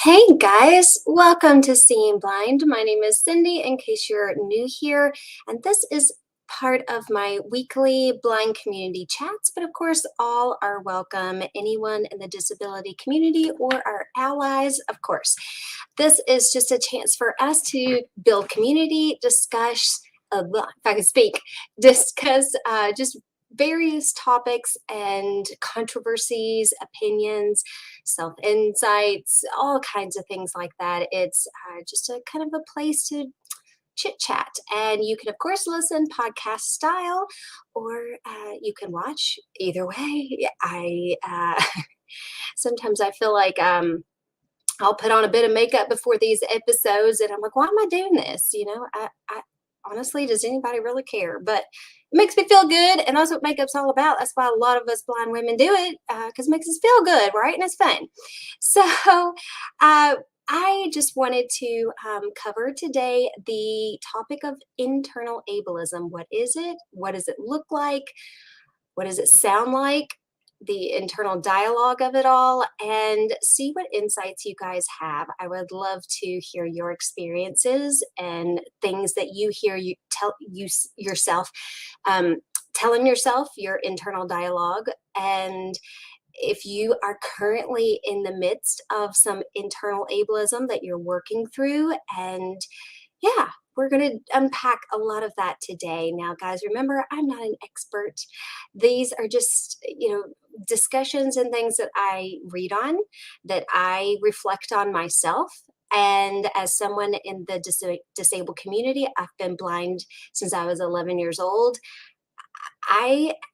Hey guys, welcome to Seeing Blind. My name is Cindy, in case you're new here, and this is part of my weekly blind community chats, but of course, all are welcome. Anyone in the disability community or our allies, of course. This is just a chance for us to build community, discuss, if I can speak, discuss just various topics and controversies, opinions, self insights, all kinds of things like that. It's just a kind of a place to chit chat. And you can, of course, listen podcast style, or you can watch either way. Sometimes I feel like I'll put on a bit of makeup before these episodes, and I'm like, why am I doing this? I honestly, does anybody really care? But it makes me feel good, and that's what makeup's all about. That's why a lot of us blind women do it, because it makes us feel good, right? And it's fun. So, I just wanted to cover today the topic of internal ableism. What is it? What does it look like? What does it sound like? The internal dialogue of it all, and see what insights you guys have. I would love to hear your experiences and things that you hear you tell you yourself, telling yourself your internal dialogue. And if you are currently in the midst of some internal ableism that you're working through, and yeah, we're going to unpack a lot of that today. Now, guys, remember, I'm not an expert. These are just, discussions and things that I read on, that I reflect on myself. And as someone in the disabled community, I've been blind since I was 11 years old.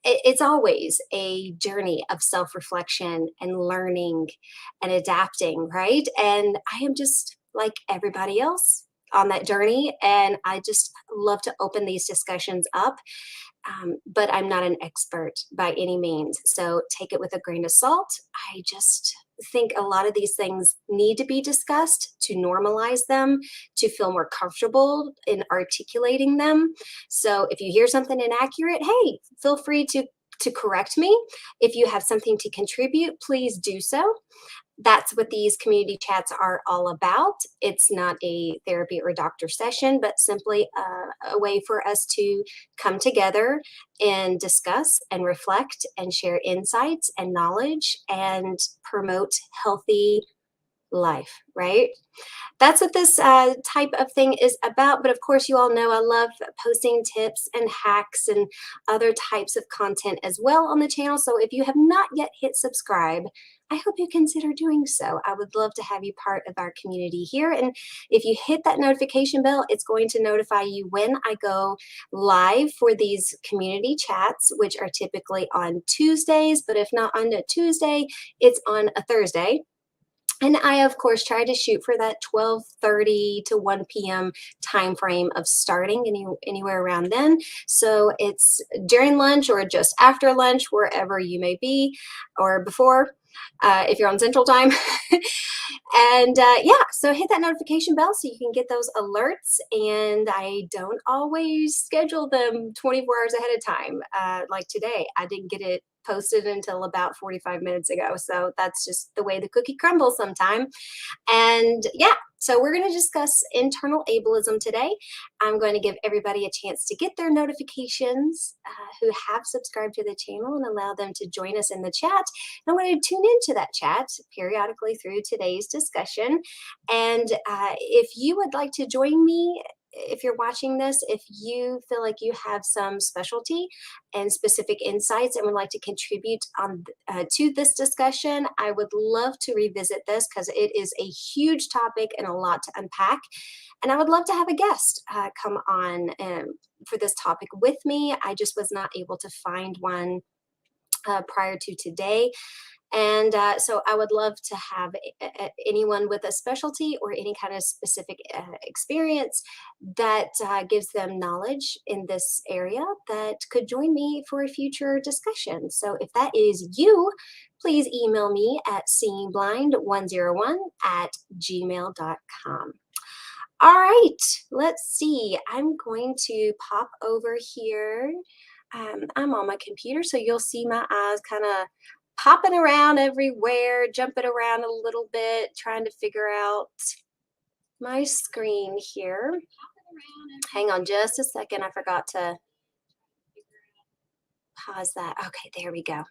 It's always a journey of self-reflection and learning and adapting, right? And I am just like everybody else on that journey, and I just love to open these discussions up. But I'm not an expert by any means, so take it with a grain of salt. I just think a lot of these things need to be discussed to normalize them, to feel more comfortable in articulating them. So if you hear something inaccurate, hey, feel free to correct me. If you have something to contribute, please do so. That's what these community chats are all about. It's not a therapy or doctor session, but simply a way for us to come together and discuss and reflect and share insights and knowledge and promote healthy life, right? That's what this type of thing is about. But of course, you all know I love posting tips and hacks and other types of content as well on the channel. So if you have not yet hit subscribe, I hope you consider doing so. I would love to have you part of our community here. And if you hit that notification bell, it's going to notify you when I go live for these community chats, which are typically on Tuesdays. But if not on a Tuesday, it's on a Thursday. And I, of course, try to shoot for that 12:30 to 1 p.m. time frame of starting anywhere around then. So it's during lunch or just after lunch, wherever you may be, or before, if you're on Central Time. And yeah, so hit that notification bell so you can get those alerts. And I don't always schedule them 24 hours ahead of time. Like today, I didn't get it posted until about 45 minutes ago. So that's just the way the cookie crumbles sometime. And yeah, so we're going to discuss internal ableism today. I'm going to give everybody a chance to get their notifications who have subscribed to the channel, and allow them to join us in the chat. And I'm going to tune into that chat periodically through today's discussion. And if you would like to join me, if you're watching this, if you feel like you have some specialty and specific insights and would like to contribute on to this discussion, I would love to revisit this, because it is a huge topic and a lot to unpack. And I would love to have a guest come on for this topic with me. I just was not able to find one prior to today. And so I would love to have anyone with a specialty or any kind of specific experience that gives them knowledge in this area that could join me for a future discussion. So if that is you, please email me at seeingblind101@gmail.com. All right, let's see. I'm going to pop over here. I'm on my computer, so you'll see my eyes kind of popping around everywhere, jumping around a little bit, trying to figure out my screen here. Hang on just a second. I forgot to pause that. Okay, there we go.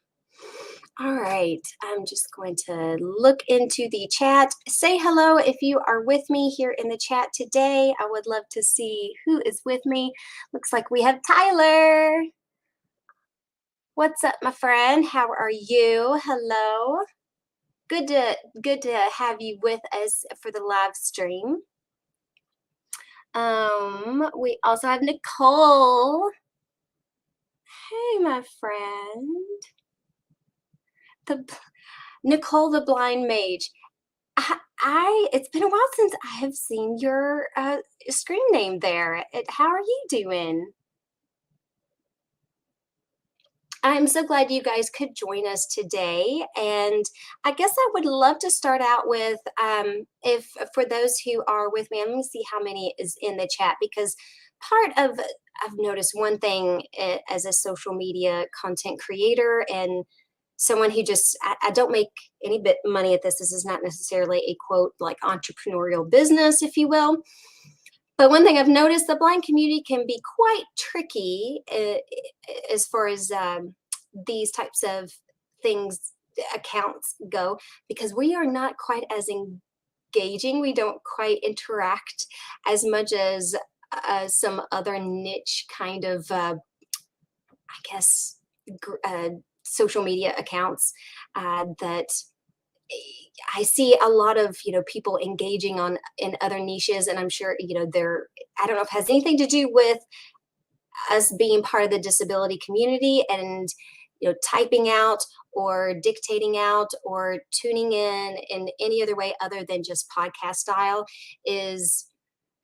All right, I'm just going to look into the chat. Say hello if you are with me here in the chat today. I would love to see who is with me. Looks like we have Tyler. What's up, my friend? How are you? Hello. Good to have you with us for the live stream. We also have Nicole. Hey, my friend. Nicole the Blind Mage. It's been a while since I have seen your screen name there. How are you doing? I'm so glad you guys could join us today. And I guess I would love to start out with, if for those who are with me, let me see how many is in the chat, because I've noticed one thing as a social media content creator and someone who I don't make any bit money at this. This is not necessarily a quote like entrepreneurial business, if you will. But one thing I've noticed, the blind community can be quite tricky as far as these types of things, accounts go, because we are not quite as engaging. We don't quite interact as much as some other niche kind of, I guess, social media accounts that I see a lot of, people engaging in other niches, and I'm sure, I don't know if it has anything to do with us being part of the disability community and, typing out or dictating out or tuning in any other way other than just podcast style is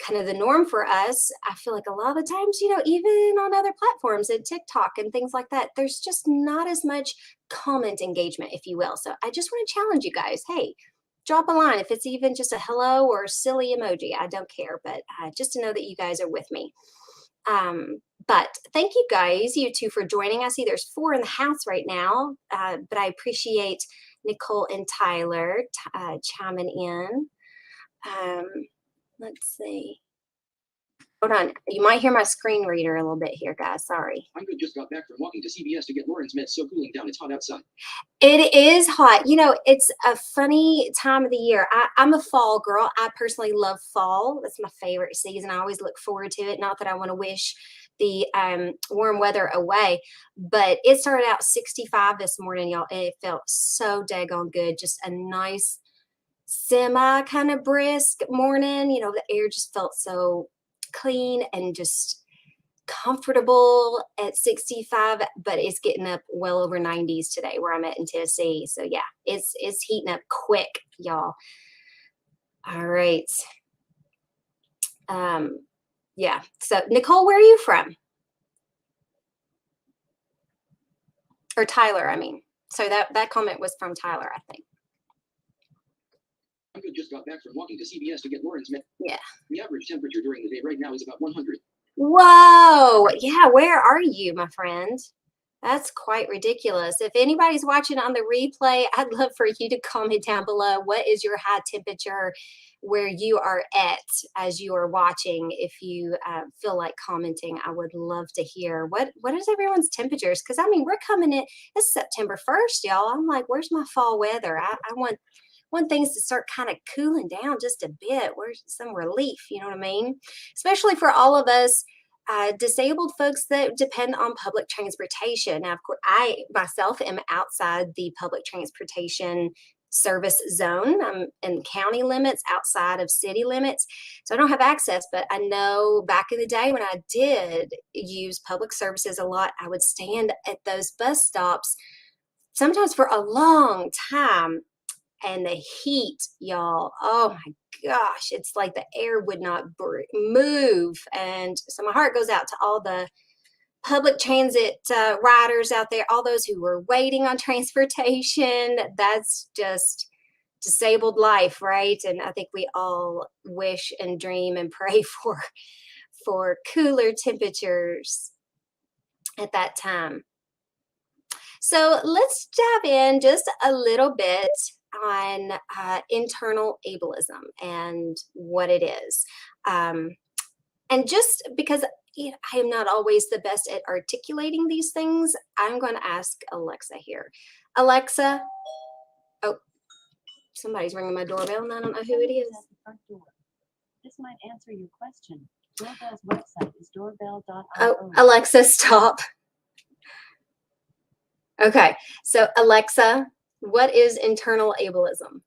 kind of the norm for us. I feel like a lot of the times, even on other platforms and TikTok and things like that, there's just not as much comment engagement, if you will. So I just want to challenge you guys. Hey, drop a line. If it's even just a hello or silly emoji, I don't care. But just to know that you guys are with me. But thank you guys, you two, for joining us. There's 4 in the house right now, but I appreciate Nicole and Tyler chiming in. Let's see. Hold on. You might hear my screen reader a little bit here, guys. Sorry. I'm good. Just got back from walking to CVS to get Lauren's meds. So cooling down. It's hot outside. It is hot. It's a funny time of the year. I'm a fall girl. I personally love fall. That's my favorite season. I always look forward to it. Not that I want to wish the warm weather away, but it started out 65 this morning, y'all, and it felt so daggone good. Just a nice semi kind of brisk morning. The air just felt so clean and just comfortable at 65, but it's getting up well over 90s today where I'm at in Tennessee. So yeah, it's heating up quick, y'all. All right. Yeah. So Nicole, where are you from? Or Tyler, I mean. So that comment was from Tyler, I think. I'm good. Just got back from walking to CVS to get Lauren's meds. Yeah. The average temperature during the day right now is about 100. Whoa. Yeah. Where are you, my friend? That's quite ridiculous. If anybody's watching on the replay, I'd love for you to comment down below. What is your high temperature where you are at as you are watching? If you feel like commenting, I would love to hear what is everyone's temperatures? Because we're coming in. It's September 1st, y'all. I'm like, where's my fall weather? I want things to start kind of cooling down just a bit. Where's some relief? You know what I mean? Especially for all of us disabled folks that depend on public transportation. Now, of course, I myself am outside the public transportation service zone. I'm in county limits, outside of city limits. So I don't have access, but I know back in the day when I did use public services a lot, I would stand at those bus stops sometimes for a long time. And the heat, y'all, oh my gosh, it's like the air would not move. And so my heart goes out to all the public transit riders out there, all those who were waiting on transportation. That's just disabled life, right? And I think we all wish and dream and pray for cooler temperatures at that time. So let's dive in just a little bit on internal ableism and what it is. Um, and just because I am not always the best at articulating these things, I'm going to ask Alexa here. Alexa, oh, somebody's ringing my doorbell and I don't know who it is. At the front door. This might answer your question. Doorbell's website is doorbell.io. Oh, Alexa, stop. Okay, so Alexa, what is internal ableism?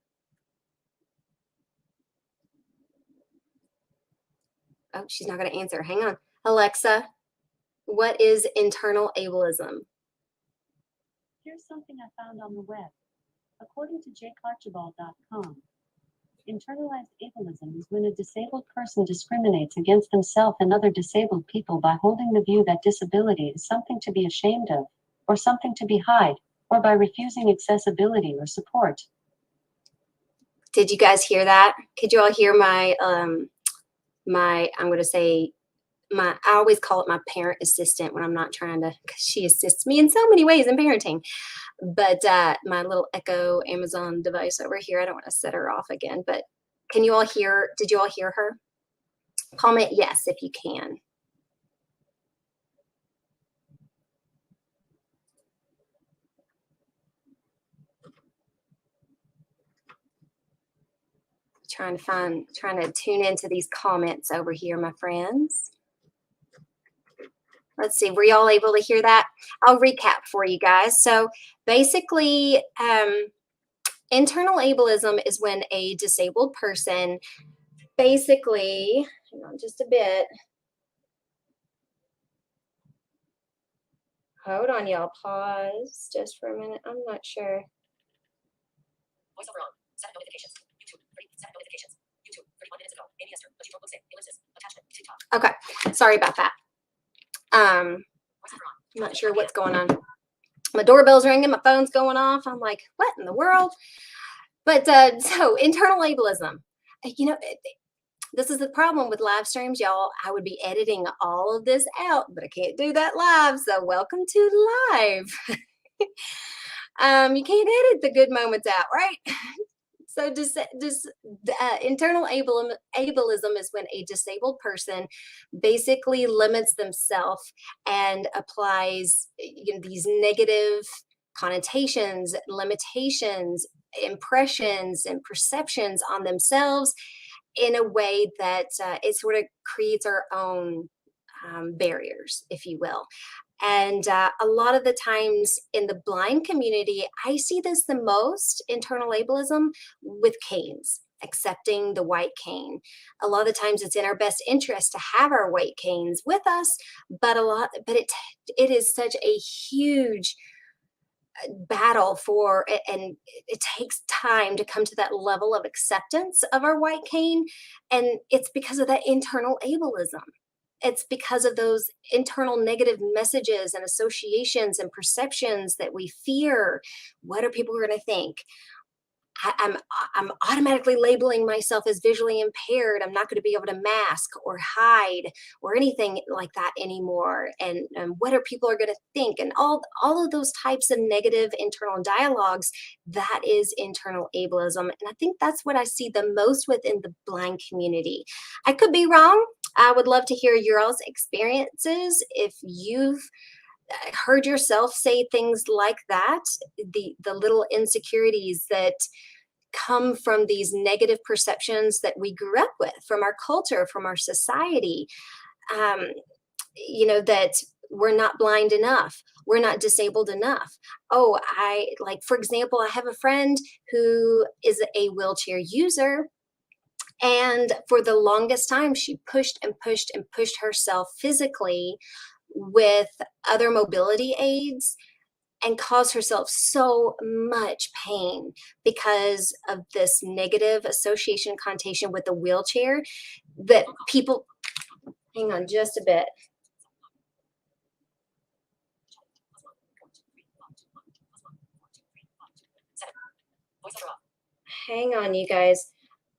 Oh, she's not going to answer. Hang on. Alexa, what is internal ableism? Here's something I found on the web. According to jakearchibald.com, internalized ableism is when a disabled person discriminates against themselves and other disabled people by holding the view that disability is something to be ashamed of, or something to be hide, or by refusing accessibility or support. Did you guys hear that? Could you all hear my I'm going to say I always call it my parent assistant when I'm not trying to, because she assists me in so many ways in parenting. But my little Echo Amazon device over here, I don't want to set her off again, but can you all hear, did you all hear her? Comment yes if you can. Trying to tune into these comments over here, my friends. Let's see, were y'all able to hear that? I'll recap for you guys. So basically, internal ableism is when a disabled person basically, hang on just a bit. Hold on, y'all. Pause just for a minute. I'm not sure. Voiceover on. Set notifications. YouTube. Set notifications. YouTube. 31 minutes ago. Amy Esther. But you don't look sick. Ellipsis. Attachment. TikTok. Okay. Sorry about that. I'm not sure what's going on. My doorbell's ringing, my phone's going off. I'm like, what in the world? But so internal ableism, you know, this is the problem with live streams, y'all. I would be editing all of this out, but I can't do that live. So welcome to live. You can't edit the good moments out, right? So internal ableism is when a disabled person basically limits themselves and applies these negative connotations, limitations, impressions, and perceptions on themselves in a way that it sort of creates our own barriers, if you will. And a lot of the times in the blind community, I see this the most, internal ableism, with canes, accepting the white cane. A lot of the times it's in our best interest to have our white canes with us, but it is such a huge battle for it, and it takes time to come to that level of acceptance of our white cane. And it's because of that internal ableism. It's because of those internal negative messages and associations and perceptions that we fear. What are people going to think? I'm automatically labeling myself as visually impaired. I'm not going to be able to mask or hide or anything like that anymore. And what are people are going to think? And all of those types of negative internal dialogues, that is internal ableism. And I think that's what I see the most within the blind community. I could be wrong. I would love to hear your all's experiences. If you've heard yourself say things like that, the little insecurities that come from these negative perceptions that we grew up with, from our culture, from our society, that we're not blind enough, we're not disabled enough. Oh, for example, I have a friend who is a wheelchair user, and for the longest time, she pushed and pushed and pushed herself physically with other mobility aids and caused herself so much pain because of this negative association connotation with the wheelchair that people, hang on just a bit. Hang on, you guys.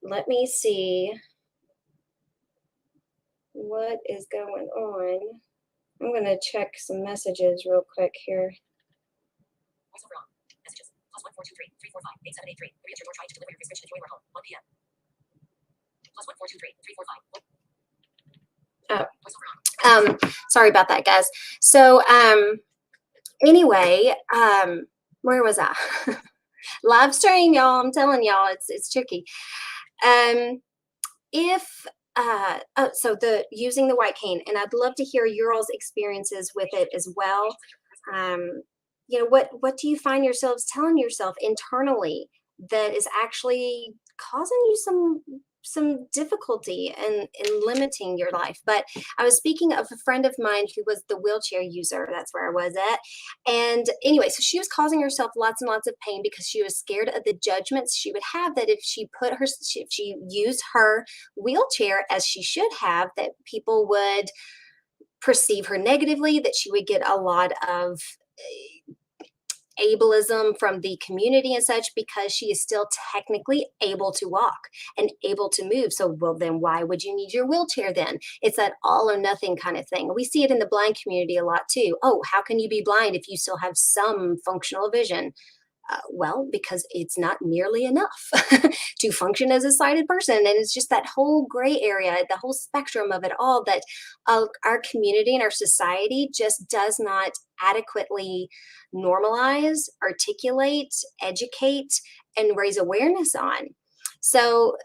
Let me see what is going on. I'm going to check some messages real quick here. Voiceover on. Messages. +1 423 345 8783. Maybe you're trying to deliver your prescription if you are home. 1 p.m. +1 423 345. Sorry about that, guys. So anyway, where was I? Live stream, y'all. I'm telling y'all, it's tricky. So the using the white cane, and I'd love to hear your all's experiences with it as well. You know, what do you find yourselves telling yourself internally that is actually causing you some difficulty in limiting your life? But I was speaking of a friend of mine who was the wheelchair user. That's where I was at. And anyway, so she was causing herself lots and lots of pain because she was scared of the judgments she would have, that if she if she used her wheelchair as she should have, that people would perceive her negatively, that she would get a lot of ableism from the community and such, because she is still technically able to walk and able to move. So, well, then why would you need your wheelchair then? It's that all or nothing kind of thing. We see it in the blind community a lot too. Oh, how can you be blind if you still have some functional vision? Well, because it's not nearly enough to function as a sighted person. And it's just that whole gray area, the whole spectrum of it all, that our community and our society just does not adequately normalize, articulate, educate, and raise awareness on. So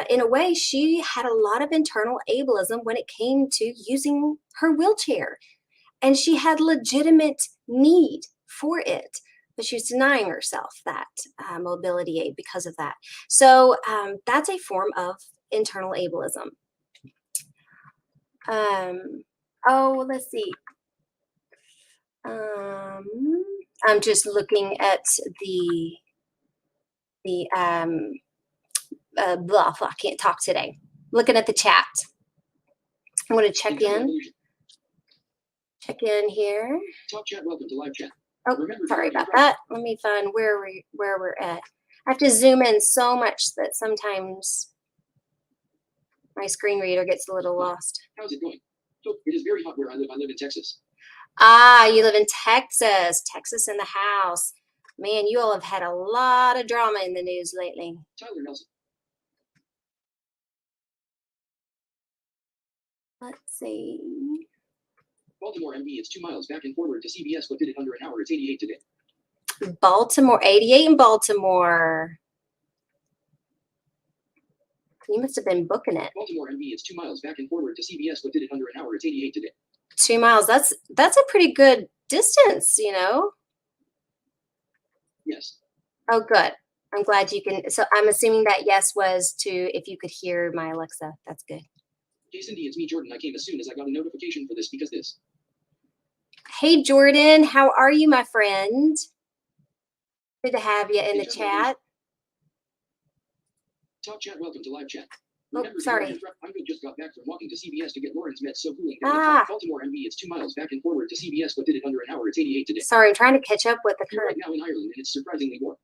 in a way, she had a lot of internal ableism when it came to using her wheelchair. And she had legitimate need for it, but she was denying herself that mobility aid because of that. So that's a form of internal ableism. Oh, let's see. I'm just looking at blah, I can't talk today. Looking at the chat. I'm going to check in. Check in here. Talk chat. Welcome to live chat. Oh, sorry about that. Let me find where we're at. I have to zoom in so much that sometimes my screen reader gets a little lost. How's it going? So it is very hot where I live. I live in Texas. Ah, you live in Texas. Texas in the house. Man, you all have had a lot of drama in the news lately. Tyler Nelson. Let's see. Baltimore MD. It's 2 miles back and forward to CBS, but did it under an hour. It's 88 today. Baltimore, 88 in Baltimore. You must have been booking it. Baltimore MD. It's 2 miles back and forward to CBS, but did it under an hour. It's 88 today. 2 miles. That's a pretty good distance, you know. Yes. Oh, good. I'm glad you can. So I'm assuming that yes was to if you could hear my Alexa. That's good. Jason D. It's me, Jordan. I came as soon as I got a notification for this because this. Hey, Jordan. How are you, my friend? Good to have you in the chat. Talk chat. Welcome to live chat. Oh, sorry. I just got back from walking to CBS to get Lauren's meds. So cooling. Baltimore MD. It's 2 miles back and forward to CBS, but did it under an hour. It's 88 today. Sorry, I'm trying to catch up with the You're right current. now in Ireland, and it's surprisingly warm.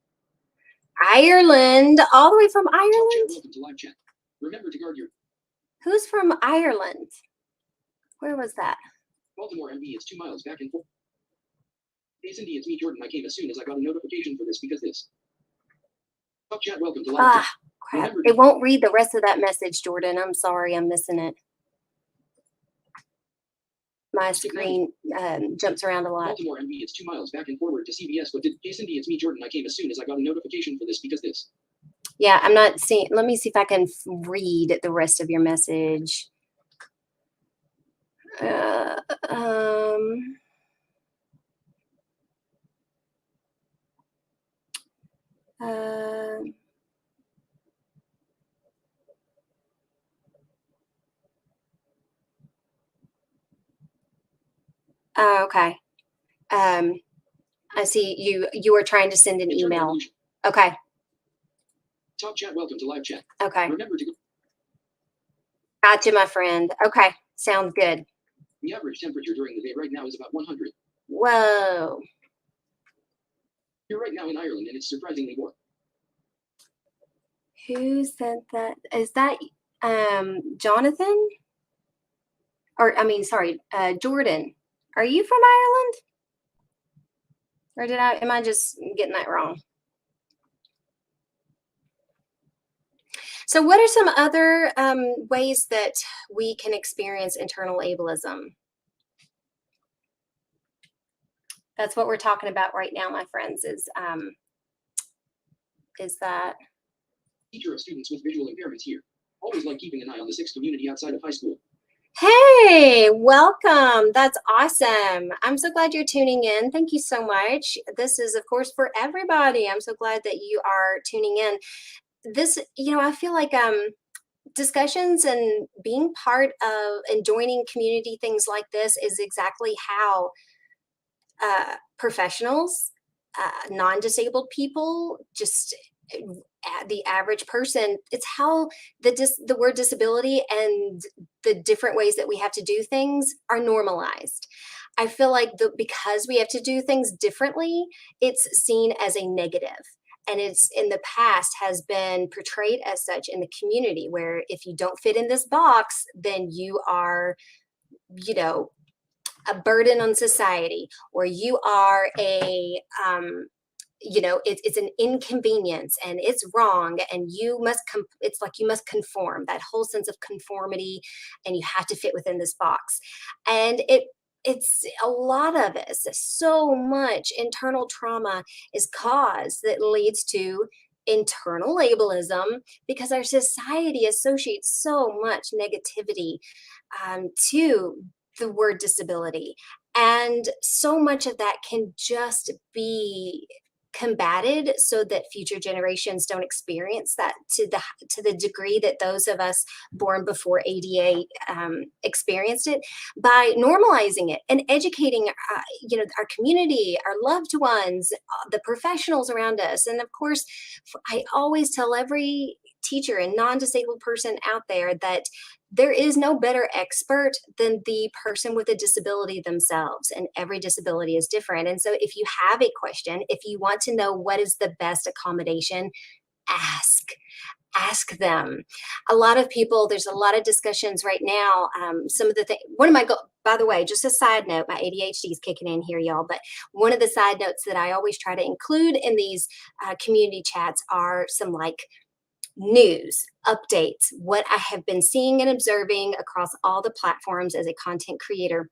Ireland, all the way from Talk chat. Ireland. Welcome to live chat. Remember to guard your. Who's from Ireland? Where was that? Baltimore MD. It's 2 miles back and forth. Jason D. It's me, Jordan. I came as soon as I got a notification for this because this. Talk chat. Welcome to live chat. Crap. It won't read the rest of that message, Jordan. I'm sorry, I'm missing it. My screen jumps around a lot. Baltimore MD. It's 2 miles back and forward to CBS, but did Jason D. It's me, Jordan. I came as soon as I got a notification for this because this. Yeah, I'm not seeing. Let me see if I can read the rest of your message. Okay. I see you were trying to send an email. Okay. Talk chat. Welcome to live chat. Okay. Remember to. Gotcha, my friend. Okay. Sounds good. The average temperature during the day right now is about 100. Whoa. You're right now in Ireland, and it's surprisingly warm. Who said that? Is that Jonathan? Or I mean, sorry, Jordan. Are you from Ireland? Or am I just getting that wrong? So what are some other ways that we can experience internal ableism? That's what we're talking about right now, my friends, is that. Teacher of students with visual impairments here. Always like keeping an eye on the sixth community outside of high school. Hey, welcome. That's awesome. I'm so glad you're tuning in. Thank you so much. This is, of course, for everybody. I'm so glad that you are tuning in. This, I feel like discussions and being part of and joining community things like this is exactly how professionals, non-disabled people, just the average person, it's how the word disability and the different ways that we have to do things are normalized. I feel like because we have to do things differently, it's seen as a negative. And it's in the past has been portrayed as such in the community, where if you don't fit in this box, then you are, a burden on society, or you are it's an inconvenience and it's wrong, and it's like you must conform, that whole sense of conformity, and you have to fit within this box. And it's a lot of us, so much internal trauma is caused that leads to internal ableism, because our society associates so much negativity to the word disability. And so much of that can just be combated so that future generations don't experience that to the degree that those of us born before ADA experienced it, by normalizing it and educating our community, our loved ones, the professionals around us. And of course, I always tell every teacher and non-disabled person out there that there is no better expert than the person with a disability themselves, and every disability is different. And so if you have a question, if you want to know what is the best accommodation, ask them. A lot of people, there's a lot of discussions right now. Some of the things, by the way, just a side note, my ADHD is kicking in here, y'all, but one of the side notes that I always try to include in these community chats are some news updates, what I have been seeing and observing across all the platforms as a content creator.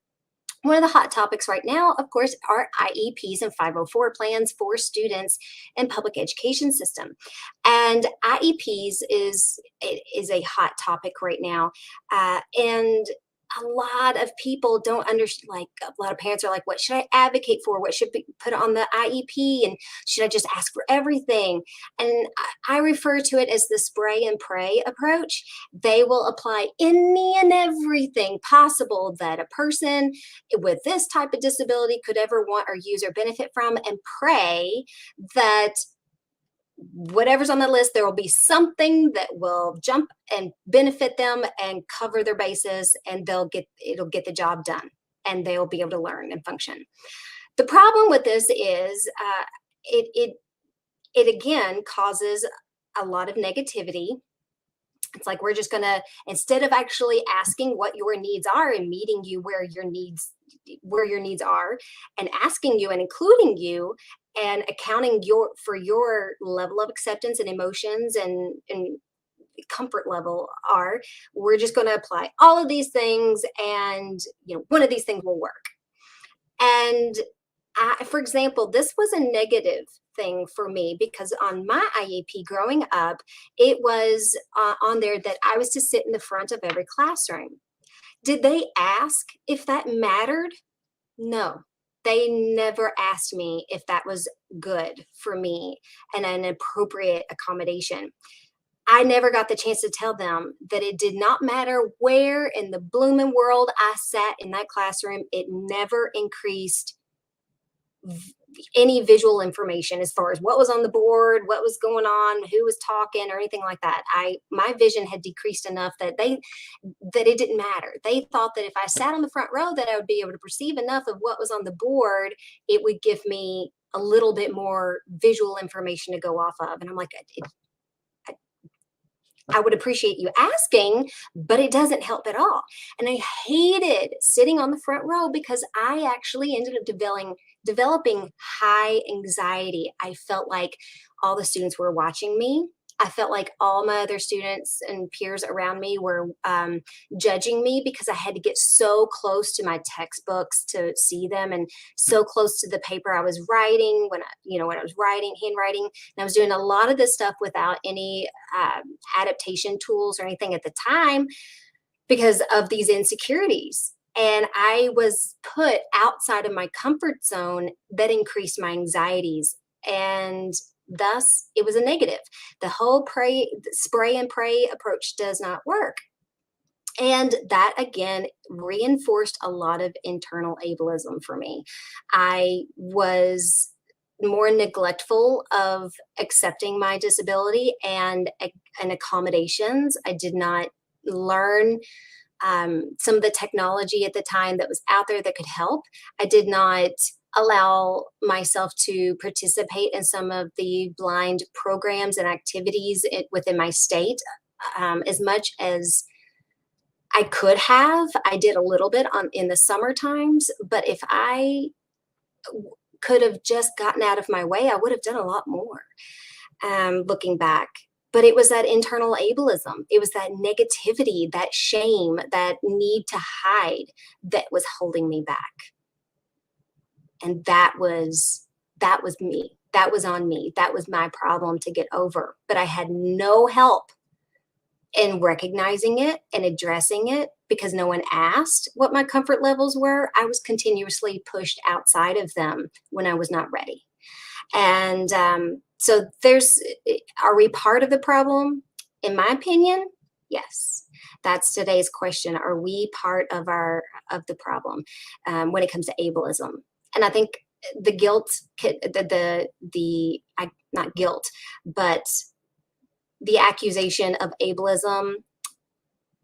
One of the hot topics right now, of course, are IEPs and 504 plans for students in public education system. And IEPs is a hot topic right now. And a lot of people don't understand, like a lot of parents are like, what should I advocate for? What should be put on the IEP? And should I just ask for everything? And I refer to it as the spray and pray approach. They will apply any and everything possible that a person with this type of disability could ever want or use or benefit from, and pray that whatever's on the list, there will be something that will jump and benefit them and cover their bases, and it'll get the job done, and they'll be able to learn and function. The problem with this is it again causes a lot of negativity. It's like we're just gonna, instead of actually asking what your needs are and meeting you where your needs are, and asking you and including you and accounting for your level of acceptance and emotions and comfort level are, we're just going to apply all of these things, and one of these things will work. And for example, this was a negative thing for me, because on my IEP growing up, it was on there that I was to sit in the front of every classroom. Did they ask if that mattered? No, they never asked me if that was good for me and an appropriate accommodation. I never got the chance to tell them that it did not matter where in the blooming world I sat in that classroom. It never increased any visual information as far as what was on the board, what was going on, who was talking, or anything like that. My vision had decreased enough that it didn't matter. They thought that if I sat on the front row, that I would be able to perceive enough of what was on the board, it would give me a little bit more visual information to go off of. And I'm like, I would appreciate you asking, but it doesn't help at all. And I hated sitting on the front row because I actually ended up developing high anxiety. I felt like all the students were watching me. I felt like all my other students and peers around me were judging me because I had to get so close to my textbooks to see them, and so close to the paper I was writing when I was writing, handwriting. And I was doing a lot of this stuff without any adaptation tools or anything at the time because of these insecurities. And I was put outside of my comfort zone that increased my anxieties. And thus, it was a negative. The whole spray and pray approach does not work. And that again reinforced a lot of internal ableism for me. I was more neglectful of accepting my disability and accommodations. I did not learn some of the technology at the time that was out there that could help. I did not allow myself to participate in some of the blind programs and activities within my state as much as I could have. I did a little bit in the summer times, but if I could have just gotten out of my way, I would have done a lot more looking back. But it was that internal ableism. It was that negativity, that shame, that need to hide that was holding me back. And that was me. That was on me. That was my problem to get over. But I had no help in recognizing it and addressing it because no one asked what my comfort levels were. I was continuously pushed outside of them when I was not ready. And so are we part of the problem? In my opinion, yes. That's today's question. Are we part of the problem when it comes to ableism? And I think the guilt, not guilt, but the accusation of ableism,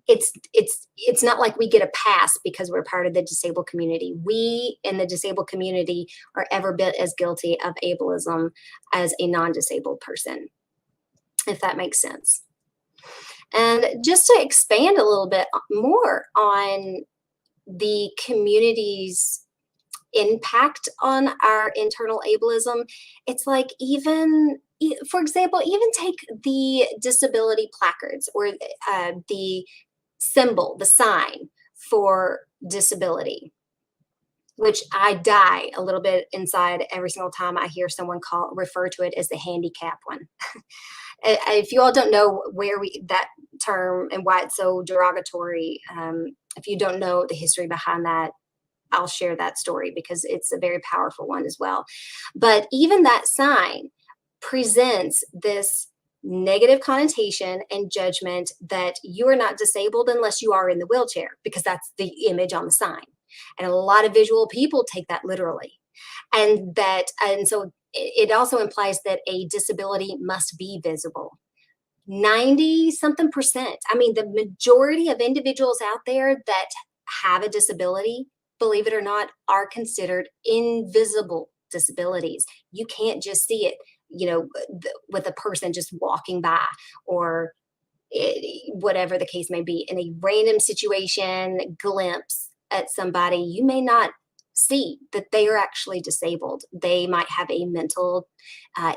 it's not like we get a pass because we're part of the disabled community. We in the disabled community are every bit as guilty of ableism as a non-disabled person, if that makes sense. And just to expand a little bit more on the community's impact on our internal ableism, it's like for example, even take the disability placards or the symbol, the sign for disability, which I die a little bit inside every single time I hear someone refer to it as the handicap one. If you all don't know that term and why it's so derogatory, if you don't know the history behind that, I'll share that story because it's a very powerful one as well. But even that sign presents this negative connotation and judgment that you are not disabled unless you are in the wheelchair, because that's the image on the sign. And a lot of visual people take that literally. And so it also implies that a disability must be visible. 90-something%. I mean, the majority of individuals out there that have a disability, believe it or not, are considered invisible disabilities. You can't just see it, with a person just walking by or whatever the case may be. In a random situation, glimpse at somebody, you may not see that they are actually disabled. They might have a mental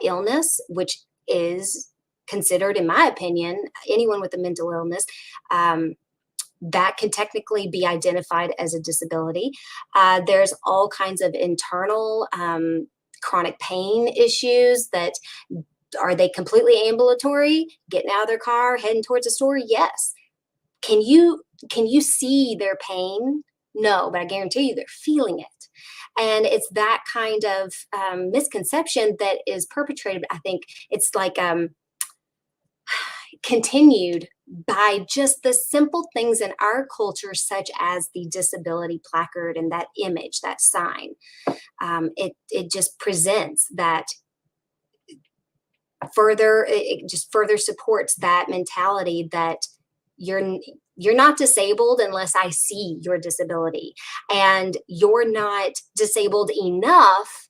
illness, which is considered, in my opinion, anyone with a mental illness, that can technically be identified as a disability. There's all kinds of internal chronic pain issues that are they completely ambulatory, getting out of their car, heading towards a store? Yes. Can you see their pain? No, but I guarantee you they're feeling it. And it's that kind of misconception that is perpetrated. I think it's like continued by just the simple things in our culture, such as the disability placard and that image, that sign. It just presents that it just further supports that mentality that you're not disabled unless I see your disability, and you're not disabled enough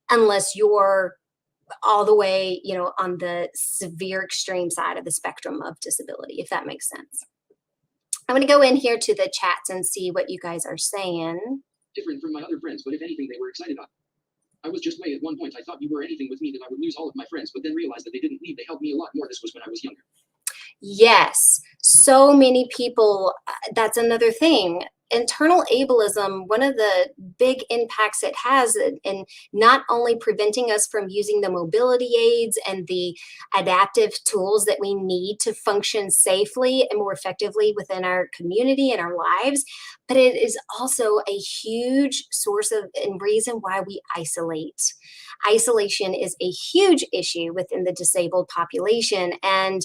unless you're all the way, on the severe extreme side of the spectrum of disability, if that makes sense. I'm going to go in here to the chats and see what you guys are saying. Different from my other friends, but if anything, they were excited on. I was just way at one point. I thought you were anything with me that I would lose all of my friends, but then realized that they didn't leave. They helped me a lot more. This was when I was younger. Yes, so many people, that's another thing. Internal ableism, one of the big impacts it has in not only preventing us from using the mobility aids and the adaptive tools that we need to function safely and more effectively within our community and our lives, but it is also a huge source of and reason why we isolate. Isolation is a huge issue within the disabled population, and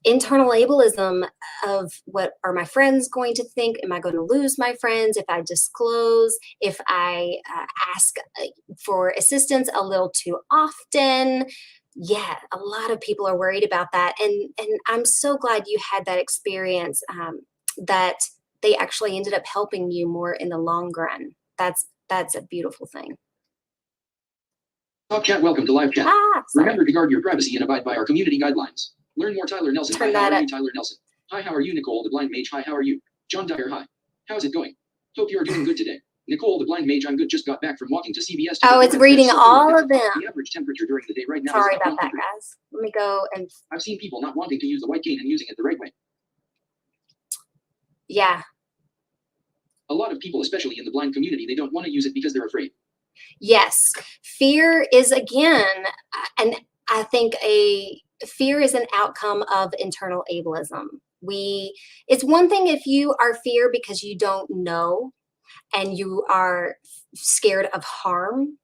internal ableism of what are my friends going to think? Am I going to lose my friends if I disclose? If I ask for assistance a little too often? Yeah, a lot of people are worried about that. And I'm so glad you had that experience, that they actually ended up helping you more in the long run. That's a beautiful thing. Talk chat, welcome to live chat. Sorry. Remember to guard your privacy and abide by our community guidelines. Learn more. Tyler Nelson. Turn Hi, how that are up. you, Tyler Nelson? Hi, how are you, Nicole the blind mage? Hi, how are you? John Dyer. Hi. How's it going? Hope you are doing good today. Nicole the blind mage. I'm good. Just got back from walking to CVS. Oh, it's reading all of them. The average temperature during the day right now Sorry is about that, guys. Let me go and I've seen people not wanting to use the white cane and using it the right way. yeah. A lot of people, especially in the blind community, they don't want to use it because they're afraid. Yes, fear is again, and I think fear is an outcome of internal ableism. It's one thing if you are fear because you don't know and you are scared of harm.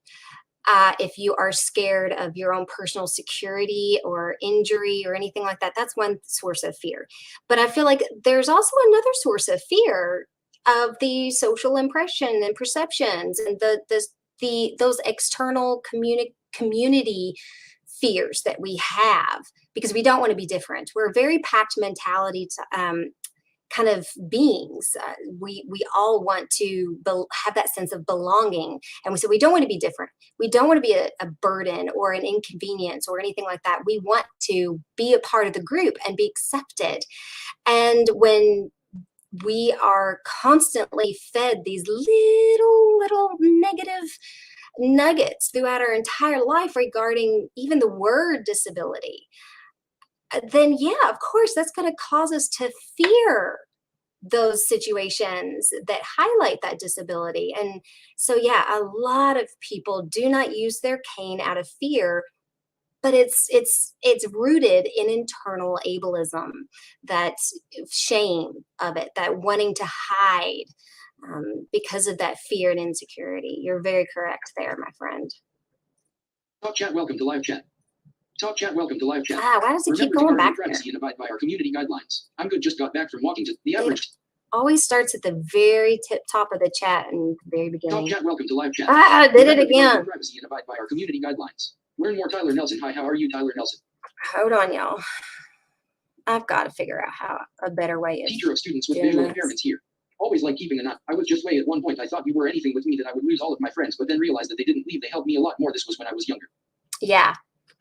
If you are scared of your own personal security or injury or anything like that, that's one source of fear. But I feel like there's also another source of fear of the social impression and perceptions and those external community fears that we have because we don't want to be different. We're a very packed mentality kind of beings. We all want to have that sense of belonging, and we don't want to be different. We don't want to be a burden or an inconvenience or anything like that. We want to be a part of the group and be accepted. And when we are constantly fed these little negative nuggets throughout our entire life regarding even the word disability, then yeah, of course, that's going to cause us to fear those situations that highlight that disability. And so, yeah, a lot of people do not use their cane out of fear, but it's rooted in internal ableism, that shame of it, that wanting to hide because of that fear and insecurity. You're very correct there, my friend. Talk chat, welcome to live chat. Talk chat, welcome to live chat. Why does it keep Remember to going guard your back there? privacy and abide by our community guidelines. I'm good. Just got back from walking to the average. Always starts at the very top of the chat and the very Talk beginning. chat, welcome to live chat. I did it Remember to guard your again. privacy and abide by our community guidelines. Learn more. Tyler Nelson. Hi, how are you, Tyler Nelson? Hold on, y'all. I've got to figure out how a better way is. Teacher of students with doing visual this. impairments here. Always like keeping a knot. I was just way at one point. I thought you were anything with me that I would lose all of my friends, but then realized that they didn't leave. They helped me a lot more. This was when I was younger.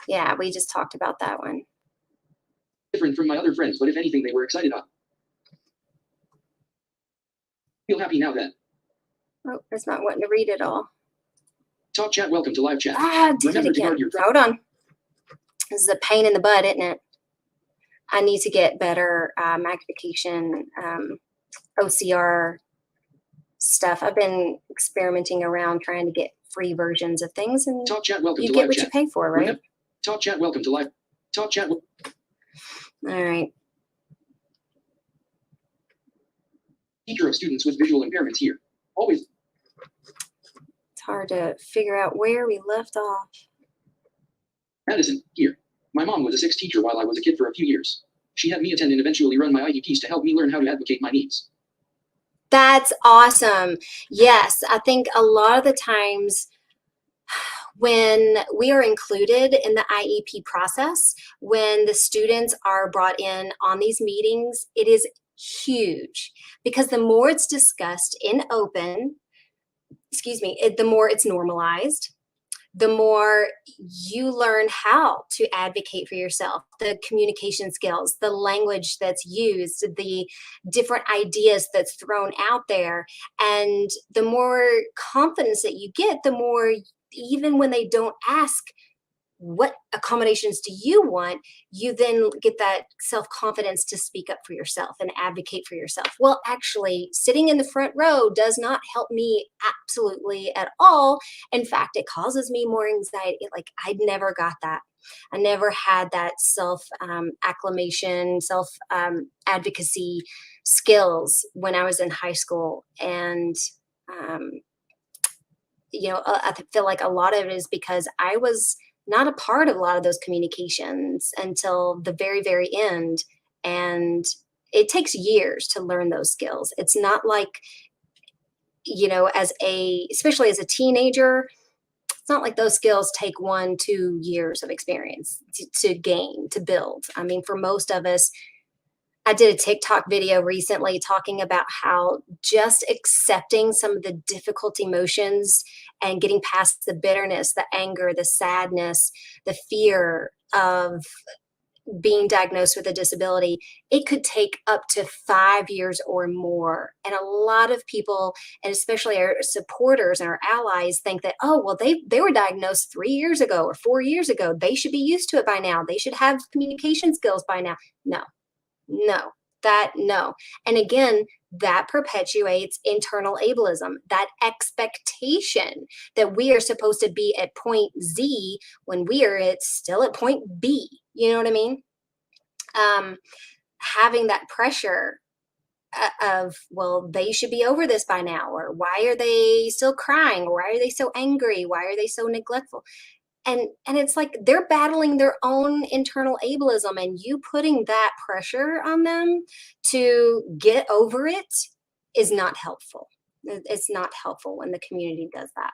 Yeah, we just talked about that one. Different from my other friends, but if anything, they were excited on. Feel happy now then. Oh, it's not wanting to read it all. Talk chat, welcome to live chat. I did Remember it to again. guard your Hold on. This is a pain in the butt, isn't it? I need to get better magnification, OCR stuff. I've been experimenting around trying to get free versions of things, and Talk chat, welcome you to get live what chat. you pay for, right? Remember, talk chat, welcome to live. Talk chat. All right. Teacher of students with visual impairments here. Always. It's hard to figure out where we left off. Madison, here. My mom was a 6 teacher while I was a kid for a few years. She had me attend and eventually run my IEPs to help me learn how to advocate my needs. That's awesome. Yes, I think a lot of the times when we are included in the IEP process, when the students are brought in on these meetings, it is huge because the more it's discussed in open, the more it's normalized, the more you learn how to advocate for yourself, the communication skills, the language that's used, the different ideas that's thrown out there. And the more confidence that you get, the more, even when they don't ask, what accommodations do you want, you then get that self-confidence to speak up for yourself and advocate for yourself. Well, actually, sitting in the front row does not help me absolutely at all. In fact, it causes me more anxiety. Like, I never got that. I never had that self acclamation, self advocacy skills when I was in high school. And um, I feel like a lot of it is because I was not a part of a lot of those communications until the very, very end. And it takes years to learn those skills. It's not like, especially as a teenager, it's not like those skills take 1-2 years of experience to gain, to build. I mean, for most of us, I did a TikTok video recently talking about how just accepting some of the difficult emotions and getting past the bitterness, the anger, the sadness, the fear of being diagnosed with a disability, it could take up to 5 years or more. And a lot of people, and especially our supporters and our allies, think that, oh, well, they were diagnosed 3 years ago or 4 years ago. They should be used to it by now. They should have communication skills by now. No, no, no. And again, that perpetuates internal ableism, that expectation that we are supposed to be at point Z when we are still at point B. You know what I mean? Having that pressure of, well, they should be over this by now, or why are they still crying? Or why are they so angry? Why are they so neglectful? And it's like they're battling their own internal ableism, and you putting that pressure on them to get over it is not helpful. It's not helpful when the community does that.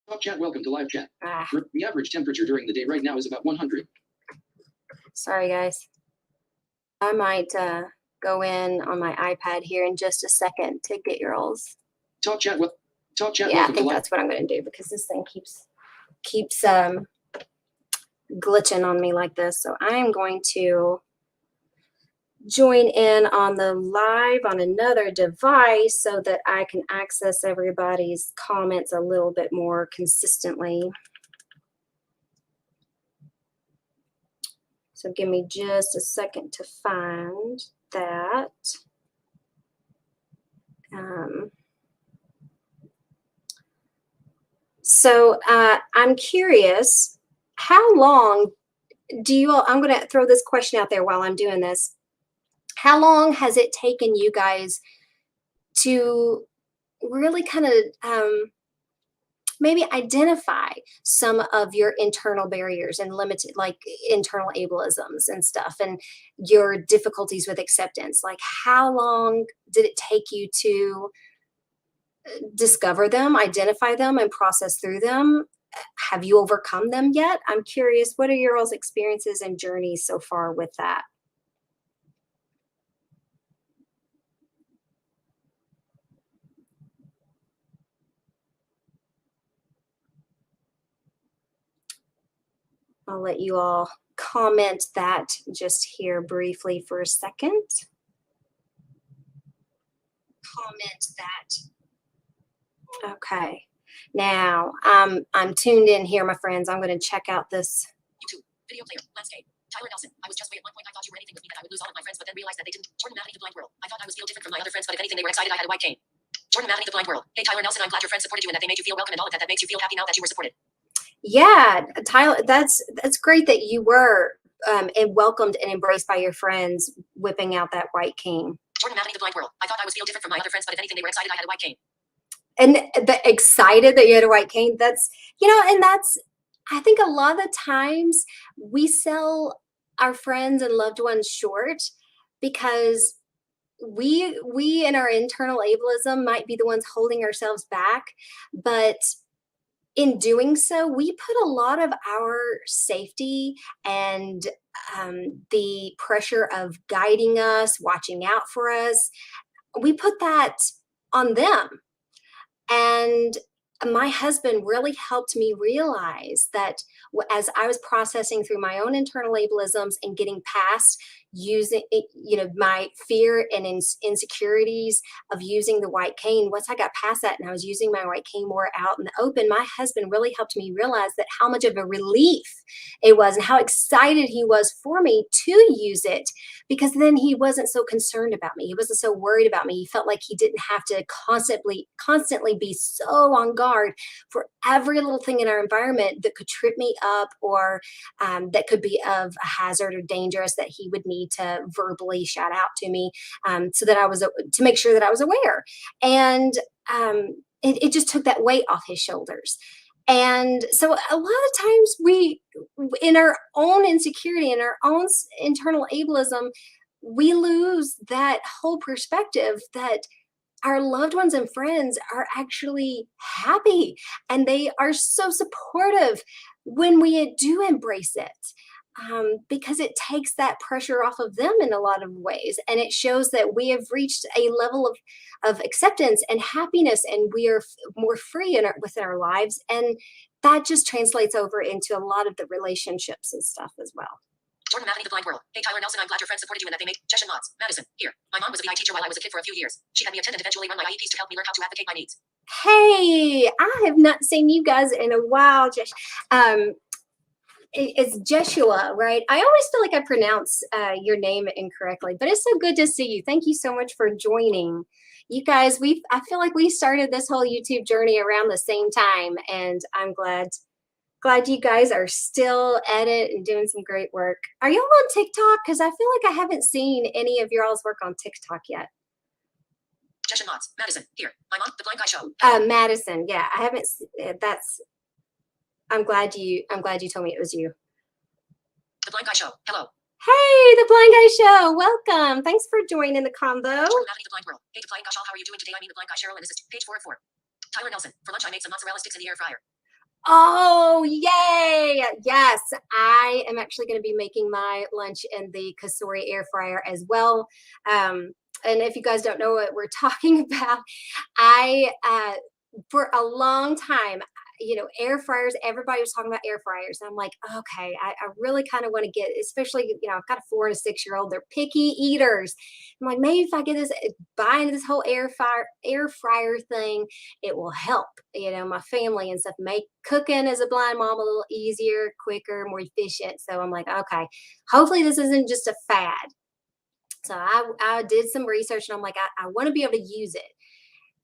Talk chat, welcome to live chat. Ah, The average temperature during the day right now is about 100. sorry, guys. I might go in on my iPad here in just a second to get your alls. Talk chat, Yeah, I welcome to think live. that's what I'm going to do, because this thing keeps glitching on me like this. So I am going to join in on the live on another device so that I can access everybody's comments a little bit more consistently. So give me just a second to find that. So I'm curious, how long do you all, I'm going to throw this question out there while I'm doing this. How long has it taken you guys to really kind of maybe identify some of your internal barriers and limited, like internal ableisms and stuff, and your difficulties with acceptance? Like, how long did it take you to discover them, identify them, and process through them? Have you overcome them yet? I'm curious, what are your all's experiences and journeys so far with that? I'll let you all comment that just here briefly for a second. Comment that. Okay. Now, I'm tuned in here, my friends. I'm going to check out this. YouTube, video player, landscape. Tyler Nelson. I was just way at one point I thought you were anything with me, that I would lose all of my friends, but then realized that they didn't. Jordan Matheny, the blind world. I thought I was feel different from my other friends, but if anything, they were excited I had a white cane. Jordan Matheny, the blind world. Hey, Tyler Nelson, I'm glad your friends supported you and that they made you feel welcome and all of that. That makes you feel happy now that you were supported. Yeah, Tyler, that's great that you were and welcomed and embraced by your friends, whipping out that white cane. Jordan Matheny, the blind world. I thought I was feel different from my other friends, but if anything, they were excited I had a white cane. And excited that you had a white cane. That's, and that's, I think a lot of the times we sell our friends and loved ones short because we in our internal ableism might be the ones holding ourselves back, but in doing so, we put a lot of our safety and the pressure of guiding us, watching out for us, we put that on them. And my husband really helped me realize that as I was processing through my own internal ableisms and getting past using, my fear and insecurities of using the white cane, once I got past that and I was using my white cane more out in the open, my husband really helped me realize that how much of a relief it was and how excited he was for me to use it, because then he wasn't so concerned about me. He wasn't so worried about me. He felt like he didn't have to constantly be so on guard for every little thing in our environment that could trip me up, or that could be of a hazard or dangerous, that he would need to verbally shout out to me, so that I was to make sure that I was aware. And it just took that weight off his shoulders. And so a lot of times we, in our own insecurity, in our own internal ableism, we lose that whole perspective that our loved ones and friends are actually happy and they are so supportive when we do embrace it. Because it takes that pressure off of them in a lot of ways. And it shows that we have reached a level of acceptance and happiness, and we are more free within our lives. And that just translates over into a lot of the relationships and stuff as well. Jordan Matheny, The Blind World. Hey, Tyler Nelson, I'm glad your friends supported you and that they made Jesh and Mods. Madison, here. My mom was a BI teacher while I was a kid for a few years. She had me attend and eventually run my IEPs to help me learn how to advocate my needs. Hey, I have not seen you guys in a while, Jesh. It's Jeshua, right? I always feel like I pronounce your name incorrectly, but it's so good to see you. Thank you so much for joining. You guys, I feel like we started this whole YouTube journey around the same time, and I'm glad you guys are still at it and doing some great work. Are y'all on TikTok? Because I feel like I haven't seen any of y'all's work on TikTok yet. Jesh and Mods. Madison, here. My mom, The Blind Guy Show. Madison, yeah, I haven't. I'm glad you told me it was you. The Blind Guy Show. Hello. Hey, The Blind Guy Show. Welcome. Thanks for joining the combo. Jordan Matheny, The Blind World. Hey, The Blind Guy Show. How are you doing today? I'm The Blind Guy Cheryl, and this is page 4 of 4. Tyler Nelson. For lunch, I made some mozzarella sticks in the air fryer. Oh, yay. Yes, I am actually going to be making my lunch in the Kasori air fryer as well. And if you guys don't know what we're talking about, for a long time, air fryers, everybody was talking about air fryers. And I'm like, okay, I really kind of want to get, especially, I've got a 4 and a 6-year-old, they're picky eaters. I'm like, maybe if I get buying this whole air fryer thing, it will help, my family and stuff, make cooking as a blind mom a little easier, quicker, more efficient. So I'm like, okay, hopefully this isn't just a fad. So I did some research and I'm like, I want to be able to use it.